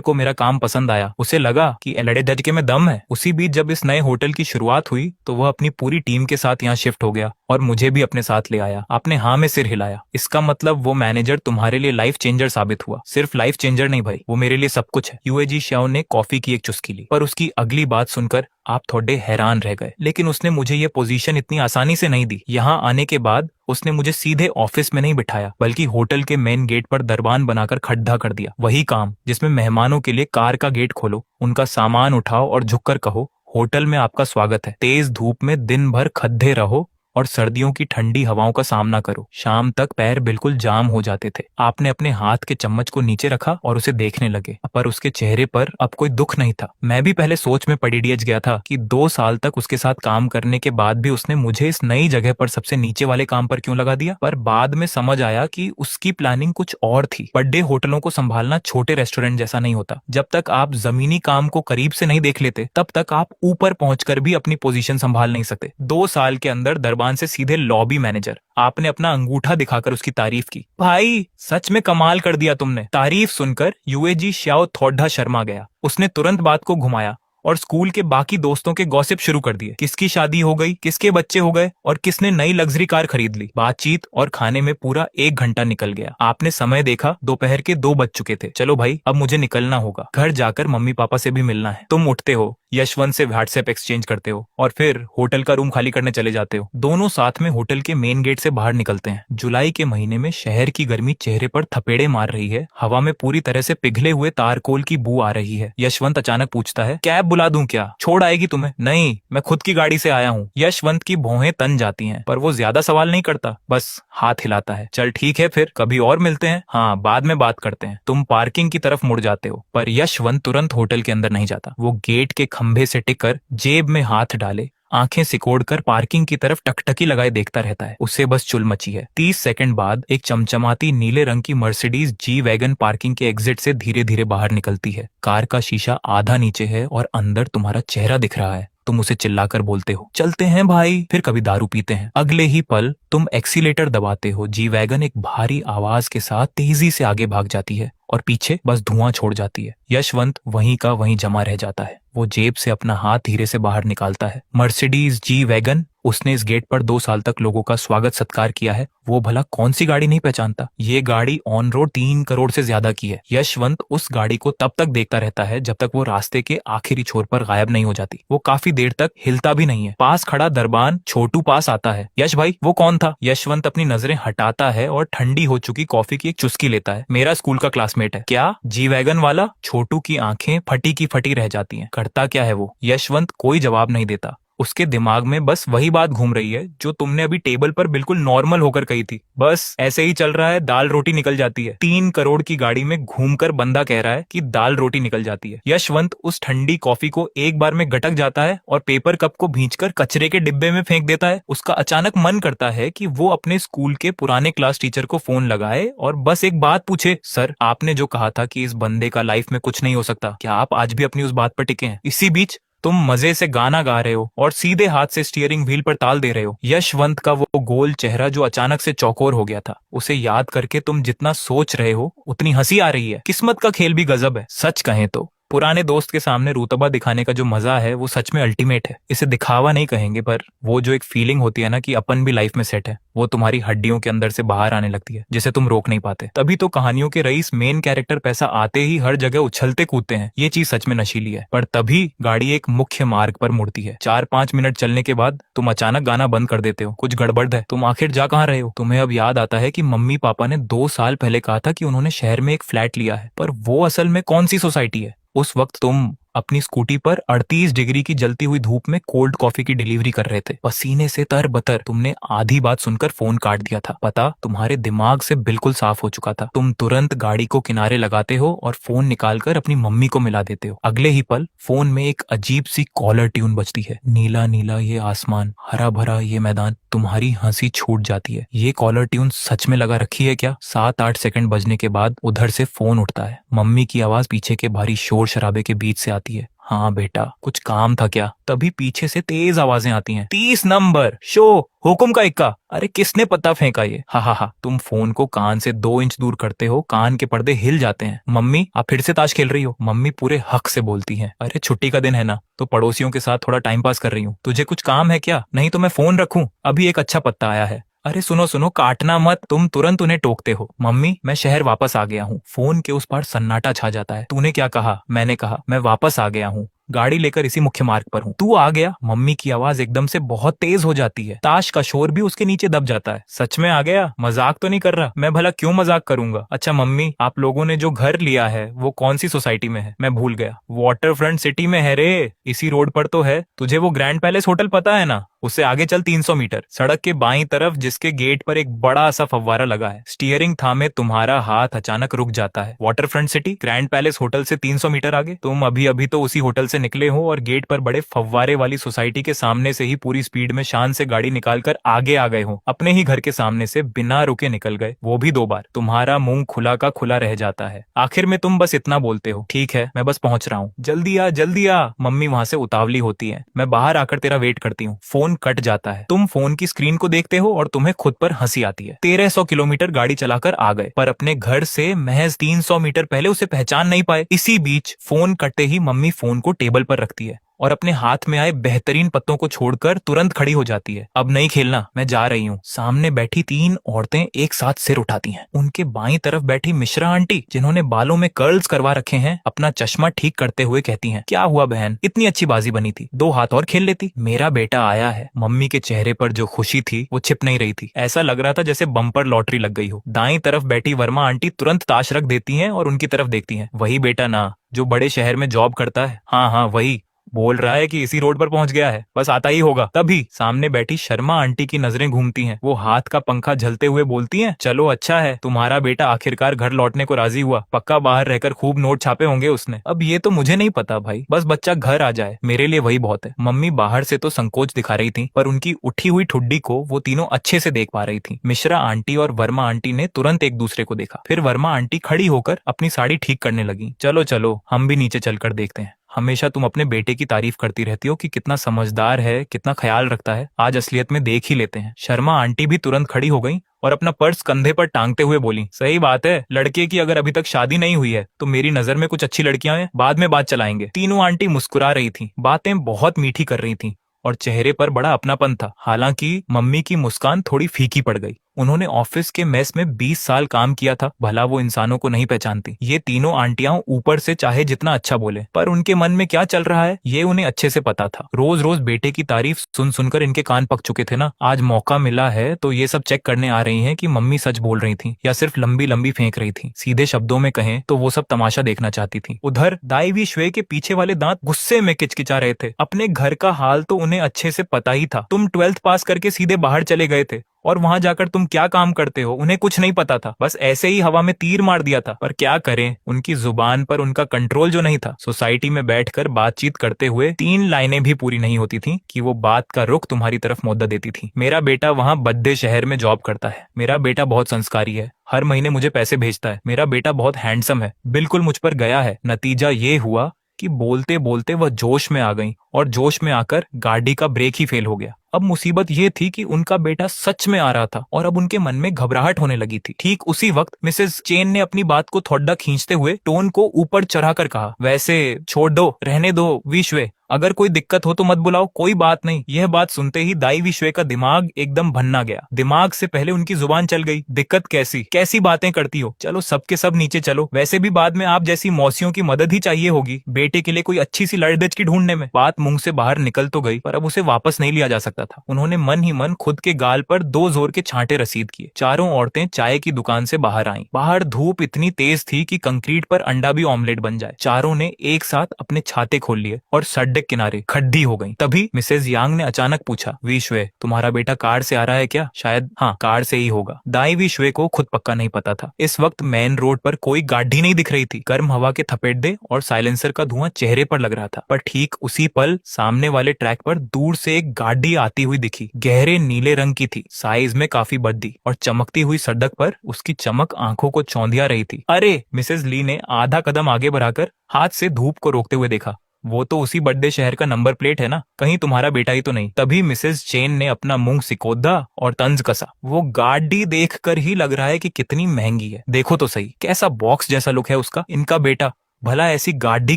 को मेरा काम पसंद आया। उसे लगा कि लड़े जज के में दम है। उसी बीच जब इस नए होटल की शुरुआत हुई तो वह अपनी पूरी टीम के साथ यहाँ शिफ्ट हो गया और मुझे भी अपने साथ ले आया। आपने हाँ में सिर हिलाया। इसका मतलब वो मैनेजर तुम्हारे लिए लाइफ चेंजर साबित हुआ। सिर्फ लाइफ चेंजर नहीं भाई, वो मेरे लिए सब कुछ है। यूएजी श्याओ ने कॉफी की एक चुस्की ली, पर उसकी अगली बात सुनकर आप थोड़े हैरान रह गए। लेकिन उसने मुझे ये पोजीशन इतनी आसानी से नहीं दी। यहाँ आने के बाद उसने मुझे सीधे ऑफिस में नहीं बिठाया, बल्कि होटल के मेन गेट पर दरबान बनाकर खड्डा कर दिया। वही काम जिसमें मेहमानों के लिए कार का गेट खोलो, उनका सामान उठाओ और झुककर कहो, होटल में आपका स्वागत है। तेज धूप में दिन भर खद्दे रहो और सर्दियों की ठंडी हवाओं का सामना करो। शाम तक पैर बिल्कुल जाम हो जाते थे। आपने अपने हाथ के चम्मच को नीचे रखा और उसे देखने लगे, पर उसके चेहरे पर अब कोई दुख नहीं था। मैं भी पहले सोच में पड़ी डियज गया था कि 2 साल तक उसके साथ काम करने के बाद भी उसने मुझे इस नई जगह पर सबसे नीचे वाले काम पर क्यों लगा दिया। पर बाद में समझ आया कि उसकी प्लानिंग कुछ और थी। बड़े होटलों को संभालना छोटे रेस्टोरेंट जैसा नहीं होता। जब तक आप जमीनी काम को करीब से नहीं देख लेते, तब तक आप ऊपर पहुंचकर भी अपनी पोजीशन संभाल नहीं सकते। 2 साल के अंदर दरबान से सीधे लॉबी मैनेजर। आपने अपना अंगूठा दिखाकर उसकी तारीफ की। भाई सच में कमाल कर दिया तुमने। तारीफ सुनकर यूएजी श्याओ थोड़ा शर्मा गया। उसने तुरंत बात को घुमाया और स्कूल के बाकी दोस्तों के गॉसिप शुरू कर दिए। किसकी शादी हो गई, किसके बच्चे हो गए और किसने नई लग्जरी कार खरीद ली। बातचीत और खाने में पूरा 1 घंटा निकल गया। आपने समय देखा, दोपहर के 2 बज चुके थे। चलो भाई अब मुझे निकलना होगा, घर जाकर मम्मी पापा से भी मिलना है। तुम उठते हो, यशवंत से व्हाट्सएप एक्सचेंज करते हो और फिर होटल का रूम खाली करने चले जाते हो। दोनों साथ में होटल के मेन गेट से बाहर निकलते हैं। जुलाई के महीने में शहर की गर्मी चेहरे पर थपेड़े मार रही है। हवा में पूरी तरह से पिघले हुए तारकोल की बू आ रही है। यशवंत अचानक पूछता है, कैब बुला दूं क्या? छोड़ आएगी तुम्हें? नहीं, मैं खुद की गाड़ी से आया हूँ। यशवंत की भौहें तन जाती हैं, पर वो ज्यादा सवाल नहीं करता, बस हाथ हिलाता है। चल ठीक है, फिर कभी और मिलते हैं। हाँ, बाद में बात करते हैं। तुम पार्किंग की तरफ मुड़ जाते हो, पर यशवंत तुरंत होटल के अंदर नहीं जाता। वो गेट के खंभे से टिककर जेब में हाथ डाले आंखें सिकोड़कर पार्किंग की तरफ टकटकी लगाए देखता रहता है। उसे बस चुल मची है। 30 सेकंड बाद एक चमचमाती नीले रंग की मर्सिडीज जी वैगन पार्किंग के एग्जिट से धीरे धीरे बाहर निकलती है। कार का शीशा आधा नीचे है और अंदर तुम्हारा चेहरा दिख रहा है। तुम उसे चिल्लाकर बोलते हो, चलते हैं भाई। फिर कभी दारू पीते हैं। अगले ही पल तुम एक्सीलेटर दबाते हो। जी वैगन एक भारी आवाज के साथ तेजी से आगे भाग जाती है और पीछे बस धुआं छोड़ जाती है। यशवंत वहीं का वहीं जमा रह जाता है। वो जेब से अपना हाथ धीरे से बाहर निकालता है। Mercedes G wagon. उसने इस गेट पर 2 साल तक लोगों का स्वागत सत्कार किया है। वो भला कौन सी गाड़ी नहीं पहचानता। ये गाड़ी ऑन रोड 3 करोड़ से ज्यादा की है। यशवंत उस गाड़ी को तब तक देखता रहता है जब तक वो रास्ते के आखिरी छोर पर गायब नहीं हो जाती। वो काफी देर तक हिलता भी नहीं है। पास खड़ा दरबान छोटू पास आता है। यश भाई, वो कौन था? यशवंत अपनी नजरें हटाता है और ठंडी हो चुकी कॉफी की एक चुस्की लेता है। मेरा स्कूल का क्लासमेट है। क्या? जी वैगन वाला? छोटू की आंखें फटी की फटी रह जाती हैं। करता क्या है वो? यशवंत कोई जवाब नहीं देता। उसके दिमाग में बस वही बात घूम रही है जो तुमने अभी टेबल पर बिल्कुल नॉर्मल होकर कही थी। बस ऐसे ही चल रहा है, दाल रोटी निकल जाती है। 3 करोड़ की गाड़ी में घूमकर बंदा कह रहा है कि दाल रोटी निकल जाती है। यशवंत उस ठंडी कॉफी को एक बार में गटक जाता है और पेपर कप को भींचकर कचरे के डिब्बे में फेंक देता है। उसका अचानक मन करता है कि वो अपने स्कूल के पुराने क्लास टीचर को फोन लगाए और बस एक बात पूछे, सर आपने जो कहा था कि इस बंदे का लाइफ में कुछ नहीं हो सकता, क्या आप आज भी अपनी उस बात पर टिके हैं? इसी बीच तुम मजे से गाना गा रहे हो और सीधे हाथ से स्टीयरिंग व्हील पर ताल दे रहे हो। यशवंत का वो गोल चेहरा जो अचानक से चौकोर हो गया था, उसे याद करके तुम जितना सोच रहे हो उतनी हंसी आ रही है। किस्मत का खेल भी गजब है। सच कहें तो पुराने दोस्त के सामने रुतबा दिखाने का जो मजा है वो सच में अल्टीमेट है। इसे दिखावा नहीं कहेंगे, पर वो जो एक फीलिंग होती है ना कि अपन भी लाइफ में सेट है, वो तुम्हारी हड्डियों के अंदर से बाहर आने लगती है, जिसे तुम रोक नहीं पाते। तभी तो कहानियों के रईस मेन कैरेक्टर पैसा आते ही हर जगह उछलते कूदते हैं। ये चीज सच में नशीली है। पर तभी गाड़ी एक मुख्य मार्ग पर मुड़ती है। 4-5 मिनट चलने के बाद तुम अचानक गाना बंद कर देते हो। कुछ गड़बड़ है, तुम आखिर जा कहाँ रहे हो? तुम्हें अब याद आता है कि मम्मी पापा ने 2 साल पहले कहा था कि उन्होंने शहर में एक फ्लैट लिया है, पर वो असल में कौन सी सोसाइटी है? उस वक्त तुम अपनी स्कूटी पर 38 डिग्री की जलती हुई धूप में कोल्ड कॉफी की डिलीवरी कर रहे थे। पसीने से तरबतर। तुमने आधी बात सुनकर फोन काट दिया था। पता तुम्हारे दिमाग से बिल्कुल साफ हो चुका था। तुम तुरंत गाड़ी को किनारे लगाते हो और फोन निकालकर अपनी मम्मी को मिला देते हो। अगले ही पल फोन में एक अजीब सी कॉलर ट्यून बजती है। नीला नीला ये आसमान, हरा भरा ये मैदान। तुम्हारी हंसी छूट जाती है। ये कॉलर ट्यून सच में लगा रखी है क्या? 7-8 सेकंड बजने के बाद उधर से फोन उठता है। मम्मी की आवाज पीछे के भारी शोर शराबे के बीच से आती है। हाँ बेटा, कुछ काम था क्या? तभी पीछे से तेज आवाजें आती हैं। 30 नंबर शो, हुकुम का इक्का। अरे किसने पत्ता फेंका ये? हा हा हा। तुम फोन को कान से 2 इंच दूर करते हो, कान के पर्दे हिल जाते हैं। मम्मी, आप फिर से ताश खेल रही हो? मम्मी पूरे हक से बोलती हैं। अरे छुट्टी का दिन है ना, तो पड़ोसियों के साथ थोड़ा टाइम पास कर रही हूँ। तुझे कुछ काम है क्या? नहीं तो मैं फोन रखूं, अभी एक अच्छा पत्ता आया है। अरे सुनो सुनो, काटना मत। तुम तुरंत उन्हें टोकते हो। मम्मी, मैं शहर वापस आ गया हूँ। फोन के उस पार सन्नाटा छा जाता है। तूने क्या कहा? मैंने कहा मैं वापस आ गया हूँ, गाड़ी लेकर इसी मुख्य मार्ग पर हूँ। तू आ गया? मम्मी की आवाज एकदम से बहुत तेज हो जाती है। ताश का शोर भी उसके नीचे दब जाता है। सच में आ गया? मजाक तो नहीं कर रहा? मैं भला क्यों मजाक करूंगा। अच्छा मम्मी, आप लोगों ने जो घर लिया है वो कौन सी सोसाइटी में है? मैं भूल गया। वाटर फ्रंट सिटी में है रे, इसी रोड पर तो है। तुझे वो ग्रैंड पैलेस होटल पता है ना? उससे आगे चल 300 मीटर, सड़क के बाईं तरफ, जिसके गेट पर एक बड़ा सा फव्वारा लगा है। स्टीयरिंग थामे तुम्हारा हाथ अचानक रुक जाता है। Water front city, grand palace hotel से 300 मीटर आगे। तुम अभी अभी तो उसी होटल से निकले हो और गेट पर बड़े फव्वारे वाली सोसाइटी के सामने से ही पूरी स्पीड में शान से गाड़ी निकालकर आगे आ गए हो। अपने ही घर के सामने से बिना रुके निकल गए, वो भी 2 बार। तुम्हारा मुंह खुला का खुला रह जाता है। आखिर में तुम बस इतना बोलते हो, ठीक है मैं बस पहुंच रहा हूँ, जल्दी आ जल्दी आ। मम्मी वहां से उतावली होती है। मैं बाहर आकर तेरा वेट करती हूँ। फोन कट जाता है। तुम फोन की स्क्रीन को देखते हो और तुम्हें खुद पर हंसी आती है। 1300 किलोमीटर गाड़ी चलाकर आ गए, पर अपने घर से महज 300 मीटर पहले उसे पहचान नहीं पाए। इसी बीच फोन कटते ही मम्मी फोन को टेबल पर रखती है और अपने हाथ में आए बेहतरीन पत्तों को छोड़कर तुरंत खड़ी हो जाती है। अब नहीं खेलना, मैं जा रही हूँ। सामने बैठी 3 औरतें एक साथ सिर उठाती हैं। उनके बाईं तरफ बैठी मिश्रा आंटी, जिन्होंने बालों में कर्ल्स करवा रखे हैं, अपना चश्मा ठीक करते हुए कहती हैं, क्या हुआ बहन, इतनी अच्छी बाजी बनी थी, 2 हाथ और खेल लेती। मेरा बेटा आया है। मम्मी के चेहरे पर जो खुशी थी वो छिप नहीं रही थी। ऐसा लग रहा था जैसे बम्पर लॉटरी लग गई हो। दाईं तरफ बैठी वर्मा आंटी तुरंत ताश रख देती हैं और उनकी तरफ देखती हैं। वही बेटा ना, जो बड़े शहर में जॉब करता है? हाँ हाँ वही। बोल रहा है कि इसी रोड पर पहुंच गया है, बस आता ही होगा। तभी सामने बैठी शर्मा आंटी की नजरें घूमती हैं। वो हाथ का पंखा झलते हुए बोलती हैं, चलो अच्छा है, तुम्हारा बेटा आखिरकार घर लौटने को राजी हुआ। पक्का बाहर रहकर खूब नोट छापे होंगे उसने। अब ये तो मुझे नहीं पता भाई, बस बच्चा घर आ जाए, मेरे लिए वही बहुत है। मम्मी बाहर से तो संकोच दिखा रही थी, पर उनकी उठी हुई ठुड्डी को वो तीनों अच्छे से देख पा रही थी। मिश्रा आंटी और वर्मा आंटी ने तुरंत एक दूसरे को देखा। फिर वर्मा आंटी खड़ी होकर अपनी साड़ी ठीक करने लगी। चलो चलो, हम भी नीचे चलकर देखते हैं। हमेशा तुम अपने बेटे की तारीफ करती रहती हो कि कितना समझदार है, कितना ख्याल रखता है, आज असलियत में देख ही लेते हैं। शर्मा आंटी भी तुरंत खड़ी हो गई और अपना पर्स कंधे पर टांगते हुए बोली, सही बात है, लड़के की अगर अभी तक शादी नहीं हुई है तो मेरी नजर में कुछ अच्छी लड़कियां हैं, बाद में बात चलाएंगे। तीनों आंटी मुस्कुरा रही थी, बातें बहुत मीठी कर रही थी और चेहरे पर बड़ा अपनापन था। हालांकि मम्मी की मुस्कान थोड़ी फीकी पड़ गई। उन्होंने ऑफिस के मेस में 20 साल काम किया था, भला वो इंसानों को नहीं पहचानती। ये तीनों आंटियां ऊपर से चाहे जितना अच्छा बोले, पर उनके मन में क्या चल रहा है ये उन्हें अच्छे से पता था। रोज रोज बेटे की तारीफ सुन सुनकर इनके कान पक चुके थे ना। आज मौका मिला है तो ये सब चेक करने आ रही हैं कि मम्मी सच बोल रही थी या सिर्फ लंबी लंबी फेंक रही थी। सीधे शब्दों में कहें तो वो सब तमाशा देखना चाहती थी। उधर दाई श्वे के पीछे वाले दांत गुस्से में किचकिचा रहे थे। अपने घर का हाल तो उन्हें अच्छे से पता ही था। तुम 12th पास करके सीधे बाहर चले गए थे और वहां जाकर तुम क्या काम करते हो उन्हें कुछ नहीं पता था। बस ऐसे ही हवा में तीर मार दिया था। पर क्या करें, उनकी जुबान पर उनका कंट्रोल जो नहीं था। सोसाइटी में बैठकर बातचीत करते हुए 3 लाइनें भी पूरी नहीं होती थी कि वो बात का रुख तुम्हारी तरफ मोड़ देती थी। मेरा बेटा वहां बद्दे शहर में जॉब करता है। मेरा बेटा बहुत संस्कारी है, हर महीने मुझे पैसे भेजता है। मेरा बेटा बहुत हैंडसम है, बिल्कुल मुझ पर गया है। नतीजा ये हुआ कि बोलते बोलते वह जोश में आ गई और जोश में आकर गाड़ी का ब्रेक ही फेल हो गया। अब मुसीबत ये थी कि उनका बेटा सच में आ रहा था और अब उनके मन में घबराहट होने लगी थी। ठीक उसी वक्त मिसेस चेन ने अपनी बात को थोड़ा खींचते हुए टोन को ऊपर चढ़ाकर कहा, वैसे छोड़ दो, रहने दो विश्वे, अगर कोई दिक्कत हो तो मत बुलाओ, कोई बात नहीं। यह बात सुनते ही दाई विश्वे का दिमाग एकदम भन्ना गया। दिमाग से पहले उनकी जुबान चल गई। दिक्कत कैसी कैसी बातें करती हो, चलो सबके सब नीचे चलो, वैसे भी बाद में आप जैसी मौसियों की मदद ही चाहिए होगी बेटे के लिए कोई अच्छी सी लड़दच की ढूंढने में। बात मुंह से बाहर निकल तो गई पर अब उसे वापस नहीं लिया जा सकता था। उन्होंने मन ही मन खुद के गाल पर 2 जोर के छांटे रसीद किए। चारों औरतें चाय की दुकान से बाहर आईं। बाहर धूप इतनी तेज थी कि कंक्रीट पर अंडा भी ऑमलेट बन जाए। चारों ने एक साथ अपने छाते खोल लिए और सड़क किनारे खड्डी हो गई। तभी मिसेज यांग ने अचानक पूछा, विश्वे तुम्हारा बेटा कार से आ रहा है क्या? शायद हाँ, कार से ही होगा। दाई विश्वे को खुद पक्का नहीं पता था। इस वक्त मेन रोड पर कोई गाड़ी नहीं दिख रही थी। गर्म हवा के थपेड़े और साइलेंसर का धुआं चेहरे पर लग रहा था। पर ठीक उसी पल सामने वाले ट्रैक पर दूर से एक गाड़ी आती हुई दिखी। गहरे नीले रंग की थी, साइज में काफी बड़ी और चमकती हुई सड़क पर उसकी चमक आंखों को चौंधिया रही थी। अरे! मिसेज ली ने आधा कदम आगे बढ़ाकर हाथ से धूप को रोकते हुए देखा। वो तो उसी बड़े शहर का नंबर प्लेट है ना, कहीं तुम्हारा बेटा ही तो नहीं। तभी मिसेस चेन ने अपना मुंह सिकोदा और तंज कसा। वो गाड़ी देखकर ही लग रहा है कि कितनी महंगी है। देखो तो सही, कैसा बॉक्स जैसा लुक है उसका। इनका बेटा भला ऐसी गाड़ी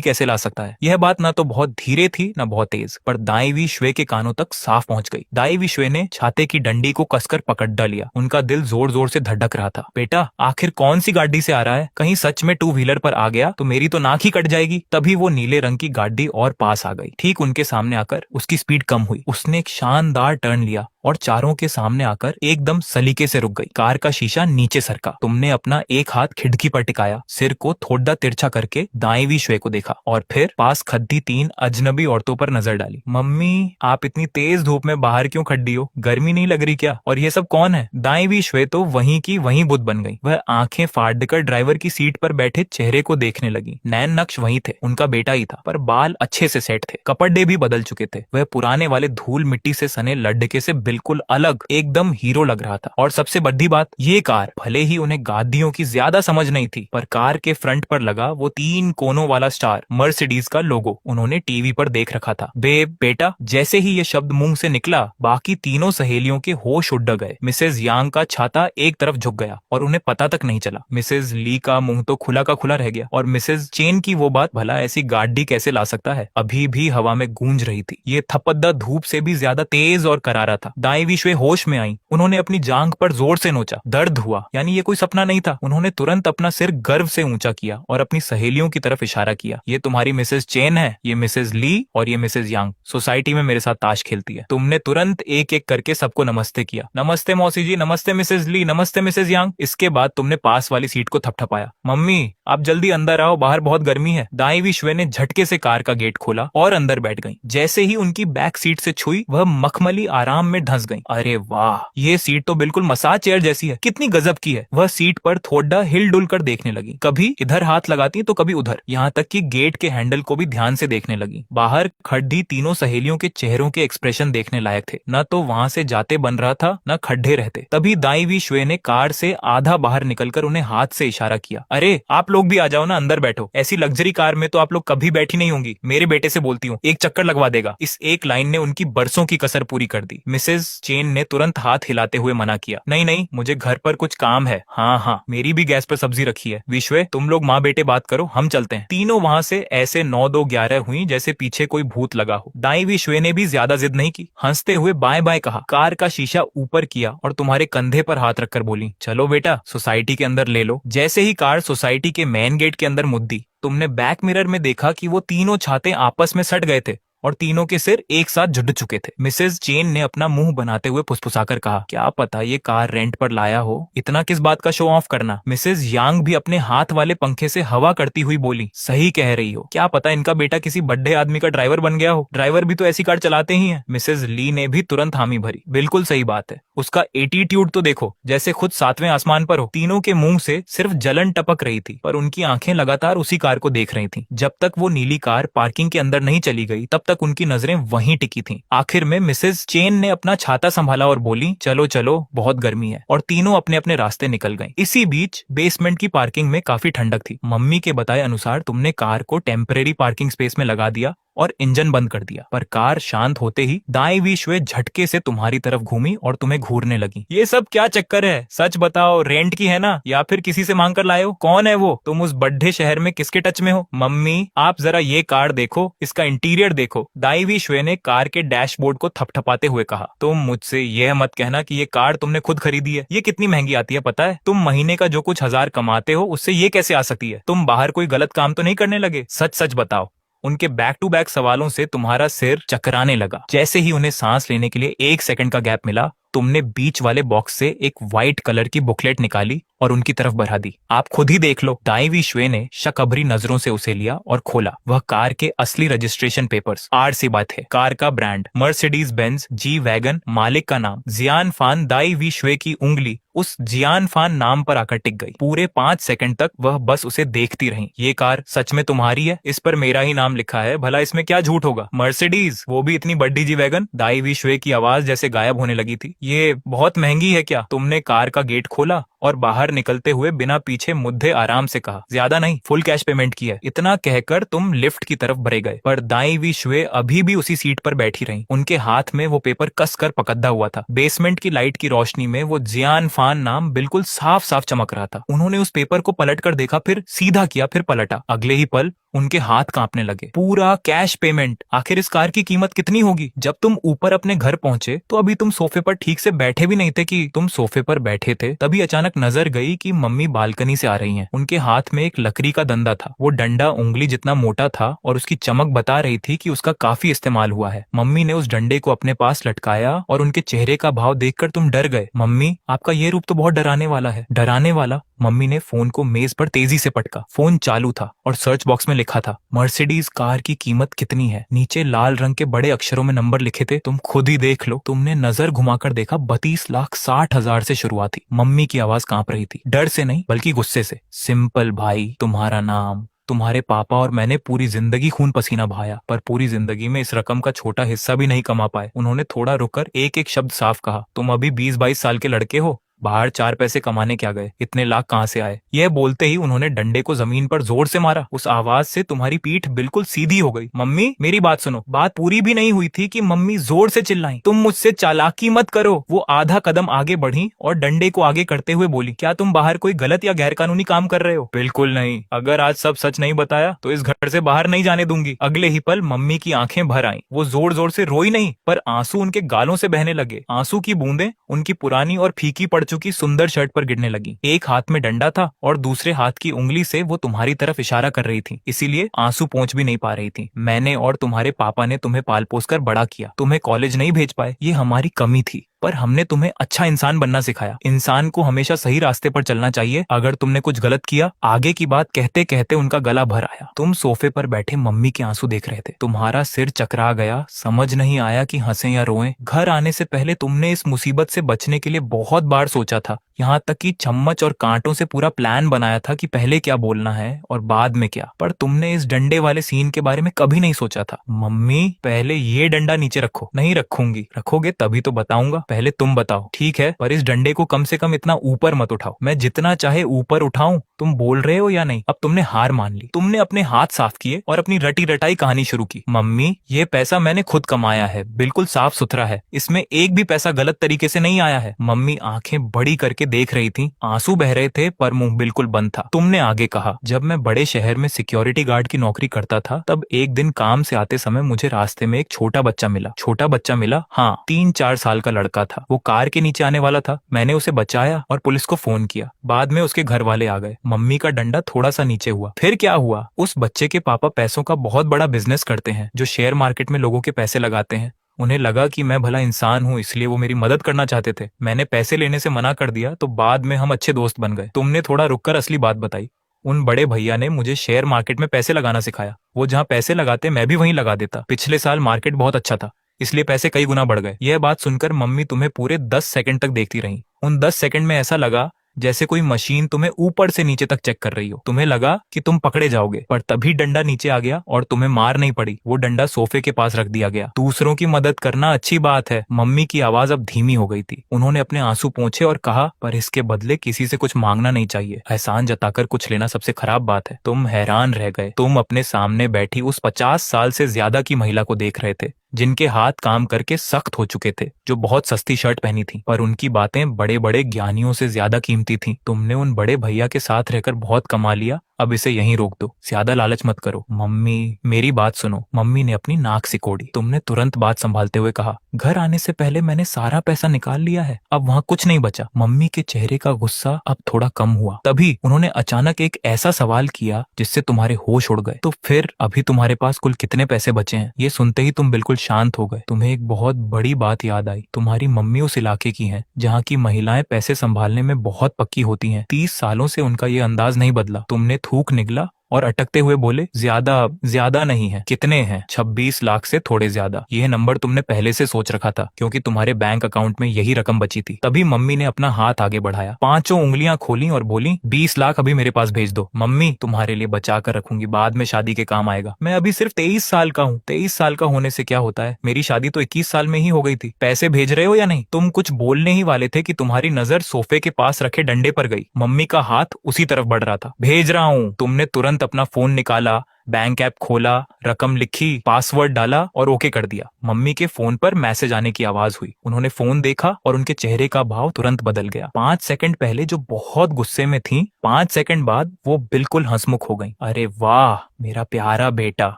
कैसे ला सकता है? यह बात ना तो बहुत धीरे थी ना बहुत तेज, पर दाई विश्वे के कानों तक साफ पहुंच गई। दाई विश्वे ने छाते की डंडी को कसकर पकड़ डालिया। उनका दिल जोर जोर से धड़क रहा था। बेटा आखिर कौन सी गाड़ी से आ रहा है? कहीं सच में 2 व्हीलर पर आ गया तो मेरी तो नाक ही कट जाएगी। तभी वो नीले रंग की गाड़ी और पास आ गई। ठीक उनके सामने आकर उसकी स्पीड कम हुई। उसने एक शानदार टर्न लिया और चारों के सामने आकर एकदम सलीके से रुक गई। कार का शीशा नीचे सरका। तुमने अपना एक हाथ खिड़की पर टिकाया, सिर को थोड़ा तिरछा करके दाई विश्वे को देखा और फिर पास खड़ी 3 अजनबी औरतों पर नजर डाली। मम्मी आप इतनी तेज धूप में बाहर क्यों खड़ी हो? गर्मी नहीं लग रही क्या? और ये सब कौन है? दाई विश्वे तो वहीं की वहीं बुद्ध बन गई। वह आंखें फाड़कर ड्राइवर की सीट पर बैठे चेहरे को देखने लगी। नैन नक्श वहीं थे, उनका बेटा ही था, पर बाल अच्छे से सेट थे, कपड़े भी बदल चुके थे। वह पुराने वाले धूल मिट्टी से सने लड्ढके से बिल्कुल अलग, एकदम हीरो लग रहा था। और सबसे बड़ी बात, ये कार भले ही उन्हें गाड़ियों की ज्यादा समझ नहीं थी, पर कार के फ्रंट पर लगा वो 3 कोनों वाला स्टार मर्सिडीज का लोगो उन्होंने टीवी पर देख रखा था। बेटा, जैसे ही ये शब्द मुंह से निकला, बाकी तीनों सहेलियों के होश उड़ गए। मिसेज यांग का छाता एक तरफ झुक गया और उन्हें पता तक नहीं चला। मिसेज ली का मुंह तो खुला का खुला रह गया और मिसेज चेन की वो बात, भला ऐसी गाड़ी कैसे ला सकता है, अभी भी हवा में गूंज रही थी। ये थपद्दा धूप से भी ज्यादा तेज और करारा था। दाई विश्वे होश में आई। उन्होंने अपनी जांघ पर जोर से नोचा। दर्द हुआ, यानी ये कोई सपना नहीं था। उन्होंने तुरंत अपना सिर गर्व से ऊंचा किया और अपनी सहेलियों की तरफ इशारा किया। ये तुम्हारी मिसेज चेन है, ये मिसेज ली और ये मिसेज यांग। सोसाइटी में मेरे साथ ताश खेलती है। तुमने तुरंत एक एक करके सबको नमस्ते किया। नमस्ते मौसी जी, नमस्ते मिसेज ली, नमस्ते मिसेज यांग। इसके बाद तुमने पास वाली सीट को थपथपाया। मम्मी आप जल्दी अंदर आओ, बाहर बहुत गर्मी है। दाई विश्वे ने झटके से कार का गेट खोला और अंदर बैठ गई। जैसे ही उनकी बैक सीट से छुई, वह मखमली आराम में धंस गई। अरे वाह, ये सीट तो बिल्कुल मसाज चेयर जैसी है, कितनी गजब की है। वह सीट पर थोड़ा हिल डुल कर देखने लगी, कभी इधर हाथ लगाती तो कभी उधर, यहाँ तक कि गेट के हैंडल को भी ध्यान से देखने लगी। बाहर खड़ी तीनों सहेलियों के चेहरों के एक्सप्रेशन देखने लायक थे। न तो वहां से जाते बन रहा था, न खड्डे रहते। तभी दाई विश्वे ने कार से आधा बाहर निकलकर उन्हें हाथ से इशारा किया। अरे आप लोग भी आ जाओ ना, अंदर बैठो। ऐसी लग्जरी कार में तो आप लोग कभी बैठी नहीं होंगी। मेरे बेटे से बोलती हूँ, एक चक्कर लगवा देगा। इस एक लाइन ने उनकी बरसों की कसर पूरी कर दी। मिसेज चेन ने तुरंत हाथ हिलाते हुए मना किया। नहीं नहीं, मुझे घर पर कुछ काम है। हाँ हाँ, मेरी भी गैस पर सब्जी रखी है। विश्वे तुम लोग माँ बेटे बात करो, हम चलते हैं। तीनों वहां से ऐसे 9-2-11 हुई जैसे पीछे कोई भूत लगा हो। दाई विश्वे ने भी ज्यादा जिद नहीं की, हंसते हुए बाय बाय कहा, कार का शीशा ऊपर किया और तुम्हारे कंधे पर हाथ रखकर बोली, चलो बेटा सोसाइटी के अंदर ले लो। जैसे ही कार सोसाइटी के मेन गेट के अंदर मुद्दी, तुमने बैक मिरर में देखा कि वो तीनों छाते आपस में सट गए थे और तीनों के सिर एक साथ जुड़ चुके थे। मिसेज चेन ने अपना मुंह बनाते हुए फुसफुसाकर कहा, क्या पता ये कार रेंट पर लाया हो, इतना किस बात का शो ऑफ करना। मिसेज यांग भी अपने हाथ वाले पंखे से हवा करती हुई बोली, सही कह रही हो, क्या पता इनका बेटा किसी बड्ढे आदमी का ड्राइवर बन गया हो, ड्राइवर भी तो ऐसी कार चलाते ही हैं। मिसेज ली ने भी तुरंत हामी भरी, बिल्कुल सही बात है, उसका एटीट्यूड तो देखो, जैसे खुद 7वें आसमान पर हो। तीनों के मुंह से सिर्फ जलन टपक रही थी, पर उनकी आंखें लगातार उसी कार को देख रही थी। जब तक वो नीली कार पार्किंग के अंदर नहीं चली गई, तब तक उनकी नजरें वहीं टिकी थीं। आखिर में मिसेज चेन ने अपना छाता संभाला और बोली, चलो चलो बहुत गर्मी है, और तीनों अपने अपने रास्ते निकल गए। इसी बीच बेसमेंट की पार्किंग में काफी ठंडक थी। मम्मी के बताए अनुसार तुमने कार को टेम्परेरी पार्किंग स्पेस में लगा दिया और इंजन बंद कर दिया। पर कार शांत होते ही दाई वी श्वे झटके से तुम्हारी तरफ घूमी और तुम्हें घूरने लगी। ये सब क्या चक्कर है? सच बताओ, रेंट की है ना या फिर किसी से मांग कर लाए हो? कौन है वो? तुम उस बड्ढे शहर में किसके टच में हो? मम्मी, आप जरा ये कार देखो, इसका इंटीरियर देखो। दाई वी श्वे ने कार के डैशबोर्ड को थपथपाते हुए कहा। तुम मुझसे यह मत कहना कि ये कार तुमने खुद खरीदी है। ये कितनी महंगी आती है पता है? तुम महीने का जो कुछ 1000 कमाते हो उससे ये कैसे आ सकती है? तुम बाहर कोई गलत काम तो नहीं करने लगे? सच सच बताओ। उनके बैक टू बैक सवालों से तुम्हारा सिर चकराने लगा। जैसे ही उन्हें सांस लेने के लिए 1 सेकंड का गैप मिला, तुमने बीच वाले बॉक्स से एक व्हाइट कलर की बुकलेट निकाली और उनकी तरफ बढ़ा दी। आप खुद ही देख लो। दाई वी श्वे ने शकभरी नजरों से उसे लिया और खोला। वह कार के असली रजिस्ट्रेशन पेपर्स, आरसी बात है। कार का brand Mercedes Benz G wagon, मालिक का नाम जियान फान। दाई वी श्वे की उंगली उस जियान फान नाम पर आकर टिक गई। पूरे 5 सेकंड तक वह बस उसे देखती रही। ये कार सच में तुम्हारी है? इस पर मेरा ही नाम लिखा है, भला इसमें क्या झूठ होगा? मर्सिडीज, वो भी इतनी बड़ी जी वैगन? दाई वी श्वे की आवाज जैसे गायब होने लगी थी। ये बहुत महंगी है क्या? तुमने कार का गेट खोला और बाहर निकलते हुए बिना पीछे मुद्दे आराम से कहा, ज्यादा नहीं, फुल कैश पेमेंट की है। इतना कहकर तुम लिफ्ट की तरफ बढ़े गए, पर दाई वी श्वे अभी भी उसी सीट पर बैठी रही। उनके हाथ में वो पेपर कसकर पकड़ा हुआ था। बेसमेंट की लाइट की रोशनी में वो जियान फान नाम बिल्कुल साफ साफ चमक रहा था। उन्होंने उस पेपर को पलट कर देखा, फिर सीधा किया, फिर पलटा। अगले ही पल उनके हाथ कांपने लगे। पूरा कैश पेमेंट। आखिर इस कार की कीमत कितनी होगी? जब तुम ऊपर अपने घर पहुंचे तो अभी तुम सोफे पर ठीक से बैठे भी नहीं थे कि तुम सोफे पर बैठे थे, तभी अचानक नजर गई कि मम्मी बालकनी से आ रही हैं। उनके हाथ में एक लकड़ी का डंडा था। वो डंडा उंगली जितना मोटा था और उसकी चमक बता रही थी कि उसका काफी इस्तेमाल हुआ है। मम्मी ने उस डंडे को अपने पास लटकाया और उनके चेहरे का भाव देखकर तुम डर गए। मम्मी, आपका ये रूप तो बहुत डराने वाला है। डराने वाला? मम्मी ने फोन को मेज पर तेजी से पटका। फोन चालू था और सर्च बॉक्स में लिखा था, मर्सिडीज कार की कीमत कितनी है। नीचे लाल रंग के बड़े अक्षरों में नंबर लिखे थे। तुम खुद ही देख लो। तुमने नजर घुमाकर देखा, 32,60,000 से शुरुआत थी। मम्मी की आवाज कांप रही थी, डर से नहीं बल्कि गुस्से से। सिंपल भाई, तुम्हारा नाम, तुम्हारे पापा और मैंने पूरी जिंदगी खून पसीना बहाया, पर पूरी जिंदगी में इस रकम का छोटा हिस्सा भी नहीं कमा पाए। उन्होंने थोड़ा रुककर एक एक शब्द साफ कहा, तुम अभी 20-22 साल के लड़के हो, बाहर 4 पैसे कमाने क्या गए, इतने लाख कहाँ से आए? यह बोलते ही उन्होंने डंडे को जमीन पर जोर से मारा। उस आवाज से तुम्हारी पीठ बिल्कुल सीधी हो गई। मम्मी, मेरी बात सुनो। बात पूरी भी नहीं हुई थी कि मम्मी जोर से चिल्लाई, तुम मुझसे चालाकी मत करो। वो आधा कदम आगे बढ़ी और डंडे को आगे करते हुए बोली, क्या तुम बाहर कोई गलत या गैरकानूनी काम कर रहे हो? बिल्कुल नहीं। अगर आज सब सच नहीं बताया तो इस घर से बाहर नहीं जाने दूंगी। अगले ही पल मम्मी की आंखें भर आईं। वो जोर जोर से रोई नहीं, पर आंसू उनके गालों से बहने लगे। आंसू की बूंदें उनकी पुरानी और फीकी पड़ चुकी सुंदर शर्ट पर गिरने लगी। एक हाथ में डंडा था और दूसरे हाथ की उंगली से वो तुम्हारी तरफ इशारा कर रही थी, इसीलिए आंसू पहुंच भी नहीं पा रही थी। मैंने और तुम्हारे पापा ने तुम्हें पाल पोस कर बड़ा किया, तुम्हें कॉलेज नहीं भेज पाए, ये हमारी कमी थी, पर हमने तुम्हें अच्छा इंसान बनना सिखाया। इंसान को हमेशा सही रास्ते पर चलना चाहिए। अगर तुमने कुछ गलत किया, आगे की बात कहते कहते उनका गला भर आया। तुम सोफे पर बैठे मम्मी के आंसू देख रहे थे। तुम्हारा सिर चकरा गया, समझ नहीं आया कि हंसे या रोएं। घर आने से पहले तुमने इस मुसीबत से बचने के लिए बहुत बार सोचा था, यहाँ तक कि चम्मच और कांटों से पूरा प्लान बनाया था कि पहले क्या बोलना है और बाद में क्या, पर तुमने इस डंडे वाले सीन के बारे में कभी नहीं सोचा था। मम्मी, पहले ये डंडा नीचे रखो। नहीं रखूंगी। रखोगे तभी तो बताऊंगा। पहले तुम बताओ। ठीक है, पर इस डंडे को कम से कम इतना ऊपर मत उठाओ। मैं जितना चाहे ऊपर उठाऊं। तुम बोल रहे हो या नहीं? अब तुमने हार मान ली। तुमने अपने हाथ साफ किए और अपनी रटी रटाई कहानी शुरू की। मम्मी, ये पैसा मैंने खुद कमाया है, बिल्कुल साफ सुथरा है, इसमें एक भी पैसा गलत तरीके से नहीं आया है। मम्मी आंखें बड़ी करके देख रही थी, आंसू बह रहे थे पर मुंह बिल्कुल बंद था। तुमने आगे कहा, जब मैं बड़े शहर में सिक्योरिटी गार्ड की नौकरी करता था, तब एक दिन काम से आते समय मुझे रास्ते में एक छोटा बच्चा मिला। छोटा बच्चा मिला? हाँ, 3-4 साल का लड़का था। वो कार के नीचे आने वाला था। मैंने उसे बचाया और पुलिस को फोन किया। बाद में उसके घर वाले आ गए। मम्मी का डंडा थोड़ा सा नीचे हुआ। फिर क्या हुआ? उस बच्चे के पापा पैसों का बहुत बड़ा बिजनेस करते हैं, जो शेयर मार्केट में लोगों के पैसे लगाते हैं। उन्हें लगा कि मैं भला इंसान हूँ, इसलिए वो मेरी मदद करना चाहते थे। मैंने पैसे लेने से मना कर दिया, तो बाद में हम अच्छे दोस्त बन गए। तुमने थोड़ा रुककर असली बात बताई। उन बड़े भैया ने मुझे शेयर मार्केट में पैसे लगाना सिखाया। वो जहाँ पैसे लगाते मैं भी वहीं लगा देता। पिछले साल मार्केट बहुत अच्छा था, इसलिए पैसे कई गुना बढ़ गए। यह बात सुनकर मम्मी तुम्हें पूरे 10 सेकंड तक देखती रही। उन 10 सेकंड में ऐसा लगा जैसे कोई मशीन तुम्हें ऊपर से नीचे तक चेक कर रही हो। तुम्हें लगा कि तुम पकड़े जाओगे, पर तभी डंडा नीचे आ गया और तुम्हें मार नहीं पड़ी। वो डंडा सोफे के पास रख दिया गया। दूसरों की मदद करना अच्छी बात है। मम्मी की आवाज अब धीमी हो गई थी। उन्होंने अपने आंसू पोंछे और कहा, पर इसके बदले किसी से कुछ मांगना नहीं चाहिए। एहसान जताकर कुछ लेना सबसे खराब बात है। तुम हैरान रह गए। तुम अपने सामने बैठी उस 50 साल से ज्यादा की महिला को देख रहे थे, जिनके हाथ काम करके सख्त हो चुके थे, जो बहुत सस्ती शर्ट पहनी थी, पर उनकी बातें बड़े बड़े ज्ञानियों से ज्यादा कीमती थीं। तुमने उन बड़े भैया के साथ रहकर बहुत कमा लिया, अब इसे यहीं रोक दो। ज्यादा लालच मत करो। मम्मी, मेरी बात सुनो। मम्मी ने अपनी नाक सिकोड़ी। तुमने तुरंत बात संभालते हुए कहा, घर आने से पहले मैंने सारा पैसा निकाल लिया है, अब वहाँ कुछ नहीं बचा। मम्मी के चेहरे का गुस्सा अब थोड़ा कम हुआ। तभी उन्होंने अचानक एक ऐसा सवाल किया जिससे तुम्हारे होश उड़ गए। तो फिर अभी तुम्हारे पास कुल कितने पैसे बचे हैं? ये सुनते ही तुम बिल्कुल शांत हो गए। तुम्हें एक बहुत बड़ी बात याद आई। तुम्हारी मम्मी उस इलाके की हैं जहाँ की महिलाएं पैसे संभालने में बहुत पक्की होती हैं। 30 सालों से उनका ये अंदाज नहीं बदला। तुमने थूक निगला और अटकते हुए बोले, ज्यादा नहीं है। कितने हैं? 26 लाख से थोड़े ज्यादा। यह नंबर तुमने पहले से सोच रखा था, क्योंकि तुम्हारे बैंक अकाउंट में यही रकम बची थी। तभी मम्मी ने अपना हाथ आगे बढ़ाया, 5 उंगलियां खोली और बोली, 20 लाख अभी मेरे पास भेज दो। मम्मी, तुम्हारे लिए बचा कर रखूंगी, बाद में शादी के काम आएगा। मैं अभी सिर्फ 23 साल का हूँ। 23 साल का होने से क्या होता है? मेरी शादी तो 21 साल में ही हो गई थी। पैसे भेज रहे हो या नहीं? तुम कुछ बोलने ही वाले थे कि तुम्हारी नजर सोफे के पास रखे डंडे पर गई। मम्मी का हाथ उसी तरफ बढ़ रहा था। भेज रहा हूँ। तुमने तुरंत अपना फोन निकाला, बैंक ऐप खोला, रकम लिखी, पासवर्ड डाला और ओके कर दिया। मम्मी के फोन पर मैसेज आने की आवाज हुई। उन्होंने फोन देखा और उनके चेहरे का भाव तुरंत बदल गया। 5 सेकंड पहले जो बहुत गुस्से में थी, 5 सेकंड बाद वो बिल्कुल हंसमुख हो गई। अरे वाह, मेरा प्यारा बेटा।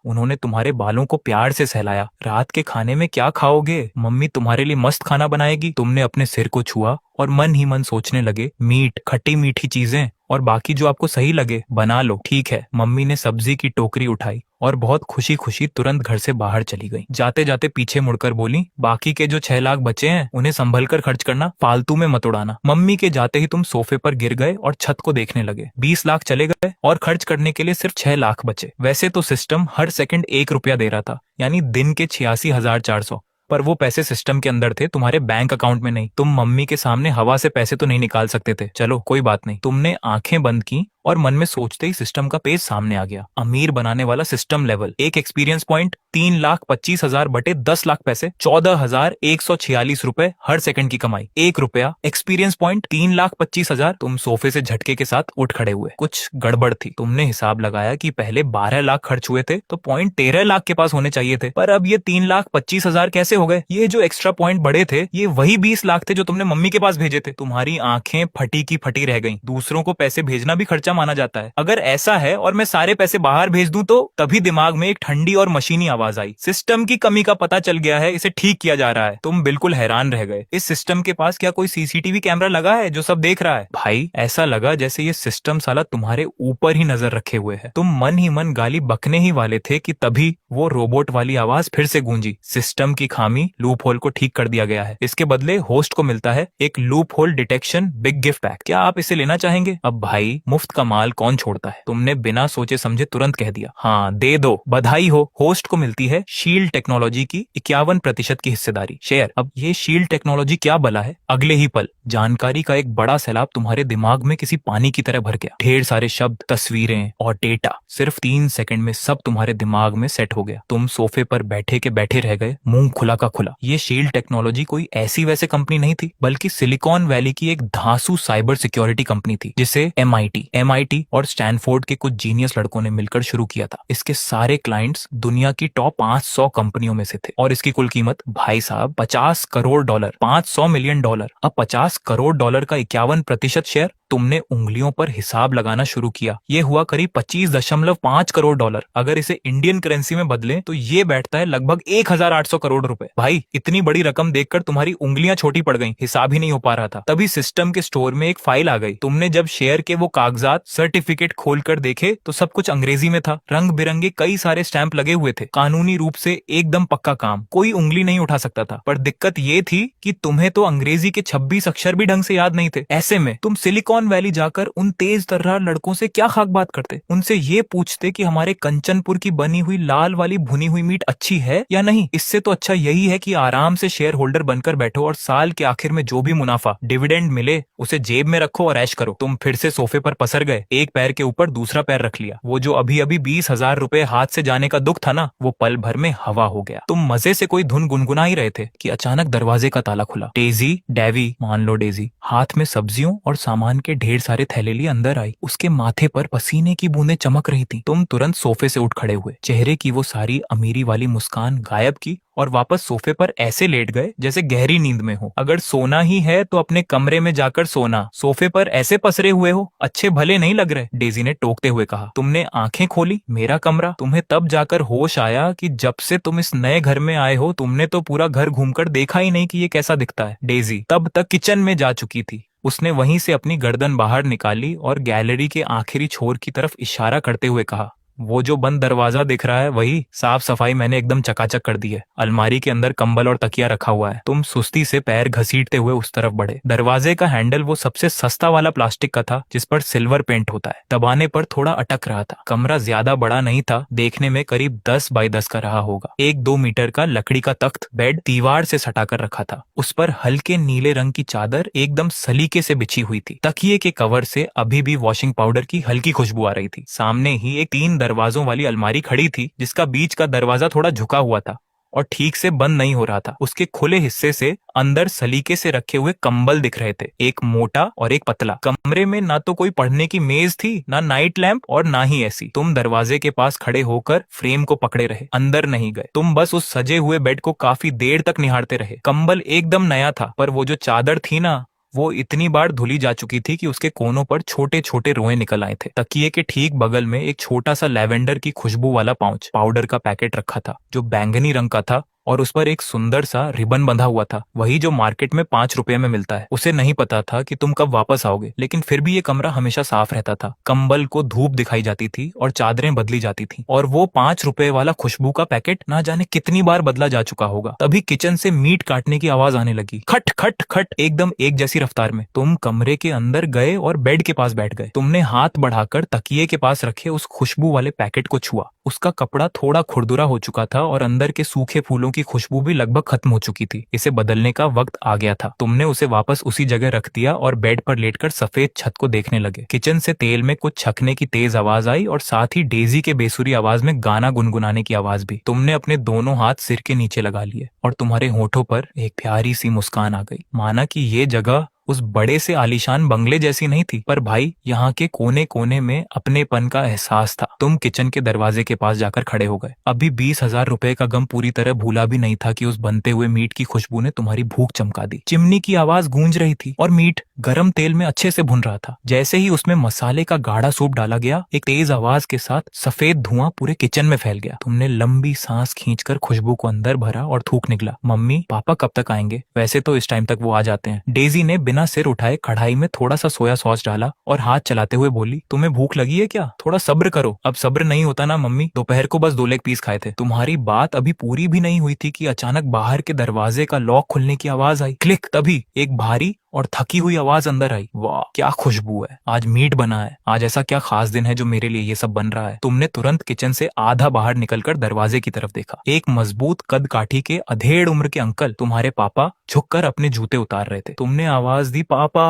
उन्होंने तुम्हारे बालों को प्यार से सहलाया। रात के खाने में क्या खाओगे? मम्मी तुम्हारे लिए मस्त खाना बनाएगी। तुमने अपने सिर को छुआ और मन ही मन सोचने लगे, मीट, खट्टी मीठी चीजें और बाकी जो आपको सही लगे बना लो। ठीक है। मम्मी ने सब्जी की टोकरी उठाई और बहुत खुशी खुशी तुरंत घर से बाहर चली गई। जाते जाते पीछे मुड़कर बोली, बाकी के जो 6 लाख बचे हैं उन्हें संभल कर खर्च करना, फालतू में मत उड़ाना। मम्मी के जाते ही तुम सोफे पर गिर गए और छत को देखने लगे। 20 लाख चले गए और खर्च करने के लिए सिर्फ 6 लाख बचे। वैसे तो सिस्टम हर सेकंड 1 रुपया दे रहा था, यानी दिन के 86,400, पर वो पैसे सिस्टम के अंदर थे, तुम्हारे बैंक अकाउंट में नहीं। तुम मम्मी के सामने हवा से पैसे तो नहीं निकाल सकते थे। चलो कोई बात नहीं। तुमने आंखें बंद की और मन में सोचते ही सिस्टम का पेज सामने आ गया। अमीर बनाने वाला सिस्टम लेवल, एक एक्सपीरियंस पॉइंट, 3,25,000 बटे 10 लाख पैसे, 14,146 रुपए हर सेकंड की कमाई, 1 रुपया। Experience point 3,25,000। तुम सोफे से झटके के साथ उठ खड़े हुए। कुछ गड़बड़ थी। तुमने हिसाब लगाया कि पहले 12 लाख खर्च हुए थे तो पॉइंट 13 लाख के पास होने चाहिए थे, पर अब ये 3,25,000 कैसे हो गए? ये जो एक्स्ट्रा पॉइंट बढ़े थे, ये वही 20 लाख थे जो तुमने मम्मी के पास भेजे थे। तुम्हारी आंखें फटी की फटी रह गईं। दूसरों को पैसे भेजना भी खर्चा माना जाता है। अगर ऐसा है और मैं सारे पैसे बाहर भेज दूं तो? तभी दिमाग में एक ठंडी और मशीनी आवाज आई, सिस्टम की कमी का पता चल गया है, इसे ठीक किया जा रहा है। तुम बिल्कुल हैरान रह गए। इस सिस्टम के पास क्या कोई सीसीटीवी कैमरा लगा है जो सब देख रहा है? भाई, ऐसा लगा जैसे ये सिस्टम साला तुम्हारे ऊपर ही नजर रखे हुए है। तुम मन ही मन गाली बकने ही वाले थे कि तभी वो रोबोट वाली आवाज फिर से गूंजी, सिस्टम की खामी, लूप होल को ठीक कर दिया गया है। इसके बदले होस्ट को मिलता है एक loop hole detection big gift pack. क्या आप इसे लेना चाहेंगे? अब भाई, मुफ्त का माल कौन छोड़ता है? तुमने बिना सोचे समझे तुरंत कह दिया, हाँ दे दो। बधाई हो, होस्ट को मिलती है शील्ड टेक्नोलॉजी की 51% की हिस्सेदारी, शेयर। अब ये शील्ड टेक्नोलॉजी क्या बला है? अगले ही पल जानकारी का एक बड़ा सैलाब तुम्हारे दिमाग में किसी पानी की तरह भर गया। ढेर सारे शब्द, तस्वीरें और डेटा सिर्फ 3 सेकंड में सब तुम्हारे दिमाग में सेट हो गया। तुम सोफे पर बैठे के बैठे रह गए, मुंह खुला का खुला। ये शील्ड टेक्नोलॉजी कोई ऐसी वैसे कंपनी नहीं थी, बल्कि सिलिकॉन वैली की एक धांसू साइबर सिक्योरिटी कंपनी थी, जिसे MIT और स्टैनफोर्ड के कुछ जीनियस लड़कों ने मिलकर शुरू किया था। इसके सारे क्लाइंट्स दुनिया की टॉप 500 कंपनियों में से थे और इसकी कुल कीमत भाई साहब $50 करोड़, $500 मिलियन। अब $50 करोड़ का 51% शेयर। तुमने उंगलियों पर हिसाब लगाना शुरू किया। ये हुआ करीब $25.5 करोड़। अगर इसे इंडियन करेंसी में बदलें तो ये बैठता है लगभग 1,800 करोड़ रुपए। भाई, इतनी बड़ी रकम देखकर तुम्हारी उंगलियां छोटी पड़ गईं, हिसाब ही नहीं हो पा रहा था। तभी सिस्टम के स्टोर में एक फाइल आ गई। तुमने जब शेयर के वो कागजात, सर्टिफिकेट खोलकर देखे तो सब कुछ अंग्रेजी में था। रंग बिरंगे कई सारे स्टैंप लगे हुए थे। कानूनी रूप से एकदम पक्का काम, कोई उंगली नहीं उठा सकता था। पर दिक्कत ये थी कि तुम्हें तो अंग्रेजी के 26 अक्षर भी ढंग से याद नहीं थे। ऐसे में तुम सिलिकॉन सिलिकॉन वैली जाकर उन तेज तर्रार लड़कों से क्या खाक बात करते, उनसे ये पूछते कि हमारे कंचनपुर की बनी हुई लाल वाली भुनी हुई मीट अच्छी है या नहीं। इससे तो अच्छा यही है कि आराम से शेयर होल्डर बनकर बैठो और साल के आखिर में जो भी मुनाफा डिविडेंड मिले उसे जेब में रखो और ऐश करो। तुम फिर से सोफे पर पसर गए, एक पैर के ऊपर दूसरा पैर रख लिया। वो जो अभी अभी 20,000 रुपए हाथ से जाने का दुख था ना, वो पल भर में हवा हो गया। तुम मजे से कोई धुन गुनगुना ही रहे थे कि अचानक दरवाजे का ताला खुला। डेजी, डेवी मान लो डेजी, हाथ में सब्जियों और सामान के ढेर सारे थैले लिए अंदर आई। उसके माथे पर पसीने की बूंदें चमक रही थी। तुम तुरंत सोफे से उठ खड़े हुए, चेहरे की वो सारी अमीरी वाली मुस्कान गायब की और वापस सोफे पर ऐसे लेट गए जैसे गहरी नींद में हो। अगर सोना ही है तो अपने कमरे में जाकर सोना, सोफे पर ऐसे पसरे हुए हो, अच्छे भले नहीं लग रहे, डेजी ने टोकते हुए कहा। तुमने आंखें खोली, मेरा कमरा, तुम्हें तब जाकर होश आया कि जब से तुम इस नए घर में आए हो तुमने तो पूरा घर घूमकर देखा ही नहीं कि ये कैसा दिखता है। डेजी तब तक किचन में जा चुकी थी। उसने वहीं से अपनी गर्दन बाहर निकाली और गैलरी के आखिरी छोर की तरफ इशारा करते हुए कहा, वो जो बंद दरवाजा दिख रहा है वही। साफ सफाई मैंने एकदम चकाचक कर दी है। अलमारी के अंदर कंबल और तकिया रखा हुआ है। तुम सुस्ती से पैर घसीटते हुए उस तरफ बढ़े। दरवाजे का हैंडल वो सबसे सस्ता वाला प्लास्टिक का था जिस पर सिल्वर पेंट होता है। दबाने पर थोड़ा अटक रहा था। कमरा ज्यादा बड़ा नहीं था, देखने में करीब 10 बाई 10 का रहा होगा। 1-2 मीटर का लकड़ी का तख्त बेड दीवार से सटाकर रखा था। उस पर हल्के नीले रंग की चादर एकदम सलीके से बिछी हुई थी। तकिए के कवर से अभी भी वॉशिंग पाउडर की हल्की खुशबू आ रही थी। सामने ही एक 3 दरवाजों वाली अलमारी खड़ी थी जिसका बीच का दरवाजा थोड़ा झुका हुआ था और ठीक से बंद नहीं हो रहा था। उसके खुले हिस्से से अंदर सलीके से रखे हुए कंबल दिख रहे थे, एक मोटा और एक पतला। कमरे में ना तो कोई पढ़ने की मेज थी, ना नाइट लैंप और ना ही ऐसी। तुम दरवाजे के पास खड़े होकर फ्रेम को पकड़े रहे, अंदर नहीं गए। तुम बस उस सजे हुए बेड को काफी देर तक निहारते रहे। कंबल एकदम नया था, पर वो जो चादर थी ना, वो इतनी बार धुली जा चुकी थी कि उसके कोनों पर छोटे छोटे रोए निकल आए थे। तकिए के ठीक बगल में एक छोटा सा लैवेंडर की खुशबू वाला पाउच पाउडर का पैकेट रखा था जो बैंगनी रंग का था और उस पर एक सुंदर सा रिबन बंधा हुआ था, वही जो मार्केट में 5 रुपए में मिलता है। उसे नहीं पता था कि तुम कब वापस आओगे, लेकिन फिर भी ये कमरा हमेशा साफ रहता था। कंबल को धूप दिखाई जाती थी और चादरें बदली जाती थी और वो 5 रुपए वाला खुशबू का पैकेट ना जाने कितनी बार बदला जा चुका होगा। तभी किचन से मीट काटने की आवाज आने लगी, खट खट खट, एकदम एक जैसी रफ्तार में। तुम कमरे के अंदर गए और बेड के पास बैठ गए। तुमने हाथ बढ़ाकर तकिए के पास रखे उस खुशबू वाले पैकेट को छुआ। उसका कपड़ा थोड़ा खुरदुरा हो चुका था और अंदर के सूखे फूलों की खुशबू भी लगभग खत्म हो चुकी थी। इसे बदलने का वक्त आ गया था। तुमने उसे वापस उसी जगह रख दिया और बेड पर लेटकर सफेद छत को देखने लगे। किचन से तेल में कुछ छकने की तेज आवाज आई और साथ ही डेजी के बेसुरी आवाज में गाना गुनगुनाने की आवाज भी। तुमने अपने दोनों हाथ सिर के नीचे लगा लिए और तुम्हारे होठों पर एक प्यारी सी मुस्कान आ गई, माना कि ये जगह उस बड़े से आलीशान बंगले जैसी नहीं थी, पर भाई यहाँ के कोने कोने में अपनेपन का एहसास था। तुम किचन के दरवाजे के पास जाकर खड़े हो गए। अभी 20,000 रुपए का गम पूरी तरह भूला भी नहीं था कि उस बनते हुए मीट की खुशबू ने तुम्हारी भूख चमका दी। चिमनी की आवाज गूंज रही थी और मीट गरम तेल में अच्छे से भुन रहा था। जैसे ही उसमें मसाले का गाढ़ा सूप डाला गया, एक तेज आवाज के साथ सफेद धुआं पूरे किचन में फैल गया। तुमने लंबी सांस खींचकर खुशबू को अंदर भरा और थूक निकला, मम्मी पापा कब तक आएंगे? वैसे तो इस टाइम तक वो आ जाते हैं। डेजी ने बिना सिर उठाए कढ़ाई में थोड़ा सा सोया सॉस डाला और हाथ चलाते हुए बोली, तुम्हें भूख लगी है क्या? थोड़ा सब्र करो। अब सब्र नहीं होता ना मम्मी, दोपहर को बस 2 लेग पीस खाए थे। तुम्हारी बात अभी पूरी भी नहीं हुई थी कि अचानक बाहर के दरवाजे का लॉक खुलने की आवाज आई। क्लिक, तभी एक भारी और थकी हुई आवाज अंदर आई। वाह क्या खुशबू है, आज मीट बना है। आज ऐसा क्या खास दिन है जो मेरे लिए ये सब बन रहा है। तुमने तुरंत किचन से आधा बाहर निकलकर दरवाजे की तरफ देखा। एक मजबूत कद काठी के अधेड़ उम्र के अंकल, तुम्हारे पापा, झुककर अपने जूते उतार रहे थे। तुमने आवाज दी, पापा।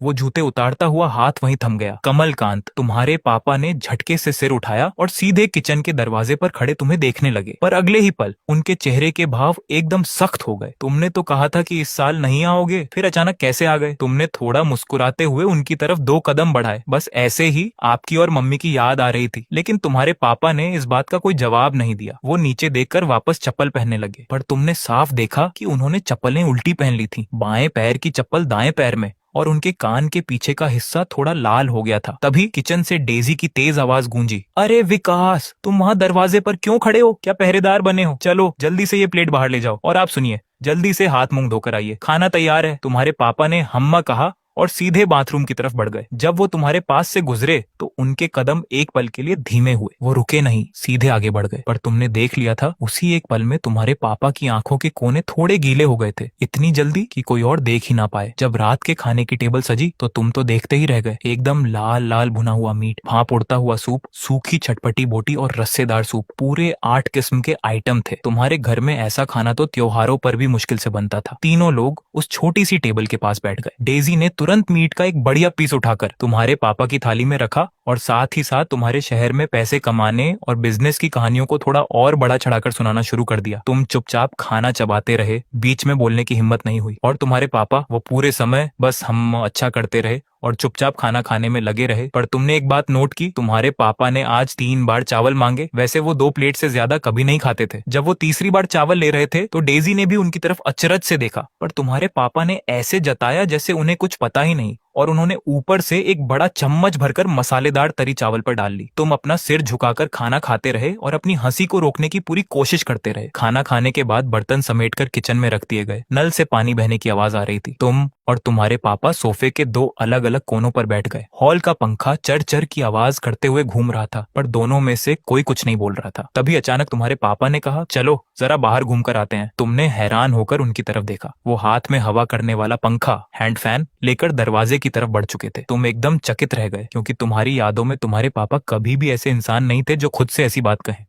वो जूते उतारता हुआ हाथ वहीं थम गया। कमलकांत, तुम्हारे पापा ने झटके से सिर उठाया और सीधे किचन के दरवाजे पर खड़े तुम्हें देखने लगे, पर अगले ही पल उनके चेहरे के भाव एकदम सख्त हो गए। तुमने तो कहा था कि इस साल नहीं आओगे, फिर अचानक कैसे आ गए? तुमने थोड़ा मुस्कुराते हुए उनकी तरफ 2 कदम बढ़ाए। बस ऐसे ही आपकी और मम्मी की याद आ रही थी, लेकिन तुम्हारे पापा ने इस बात का कोई जवाब नहीं दिया। वो नीचे देखकर वापस चप्पल पहनने लगे, पर तुमने साफ देखा कि उन्होंने चप्पलें उल्टी पहन ली थी। बाएं पैर की चप्पल दाएं पैर में और उनके कान के पीछे का हिस्सा थोड़ा लाल हो गया था। तभी किचन से डेजी की तेज आवाज गूंजी, अरे विकास, तुम वहां दरवाजे पर क्यों खड़े हो? क्या पहरेदार बने हो? चलो जल्दी से ये प्लेट बाहर ले जाओ और आप सुनिए, जल्दी से हाथ मुंह धोकर आइए, खाना तैयार है। तुम्हारे पापा ने हम्मा कहा और सीधे बाथरूम की तरफ बढ़ गए। जब वो तुम्हारे पास से गुजरे तो उनके कदम एक पल के लिए धीमे हुए। वो रुके नहीं, सीधे आगे बढ़ गए। पर तुमने देख लिया था उसी एक पल में तुम्हारे पापा की आंखों के कोने थोड़े गीले हो गए थे, इतनी जल्दी कि कोई और देख ही ना पाए। जब रात के खाने की टेबल सजी तो तुम तो देखते ही रह गए। एकदम लाल लाल भुना हुआ मीट, भाप उड़ता हुआ सूप, सूखी छटपटी बोटी और रस्सेदार सूप, पूरे 8 किस्म के आइटम थे। तुम्हारे घर में ऐसा खाना तो त्योहारों पर भी मुश्किल से बनता था। तीनों लोग उस छोटी सी टेबल के पास बैठ गए। डेजी ने तुरंत मीट का एक बढ़िया पीस उठाकर तुम्हारे पापा की थाली में रखा और साथ ही साथ तुम्हारे शहर में पैसे कमाने और बिजनेस की कहानियों को थोड़ा और बड़ा चढ़ाकर सुनाना शुरू कर दिया। तुम चुपचाप खाना चबाते रहे, बीच में बोलने की हिम्मत नहीं हुई। और तुम्हारे पापा वो पूरे समय बस हम अच्छा करते रहे और चुपचाप खाना खाने में लगे रहे। पर तुमने एक बात नोट की, तुम्हारे पापा ने आज 3 बार चावल मांगे। वैसे वो 2 प्लेट से ज्यादा कभी नहीं खाते थे। जब वो तीसरी बार चावल ले रहे थे तो डेजी ने भी उनकी तरफ अचरज से देखा, पर तुम्हारे पापा ने ऐसे जताया जैसे उन्हें कुछ पता ही नहीं, और उन्होंने ऊपर से एक बड़ा चम्मच भरकर मसालेदार तरी चावल पर डाल ली। तुम अपना सिर झुकाकर खाना खाते रहे और अपनी हंसी को रोकने की पूरी कोशिश करते रहे। खाना खाने के बाद बर्तन समेटकर किचन में रख दिए गए। नल से पानी बहने की आवाज आ रही थी। तुम और तुम्हारे पापा सोफे के 2 अलग अलग कोनों पर बैठ गए। हॉल का पंखा चर चर की आवाज करते हुए घूम रहा था, पर दोनों में से कोई कुछ नहीं बोल रहा था। तभी अचानक तुम्हारे पापा ने कहा, चलो जरा बाहर घूम कर आते हैं। तुमने हैरान होकर उनकी तरफ देखा। वो हाथ में हवा करने वाला पंखा, हैंड फैन लेकर दरवाजे की तरफ बढ़ चुके थे। तुम एकदम चकित रह गए, क्योंकि तुम्हारी यादों में तुम्हारे पापा कभी भी ऐसे इंसान नहीं थे जो खुद से ऐसी बात कहें।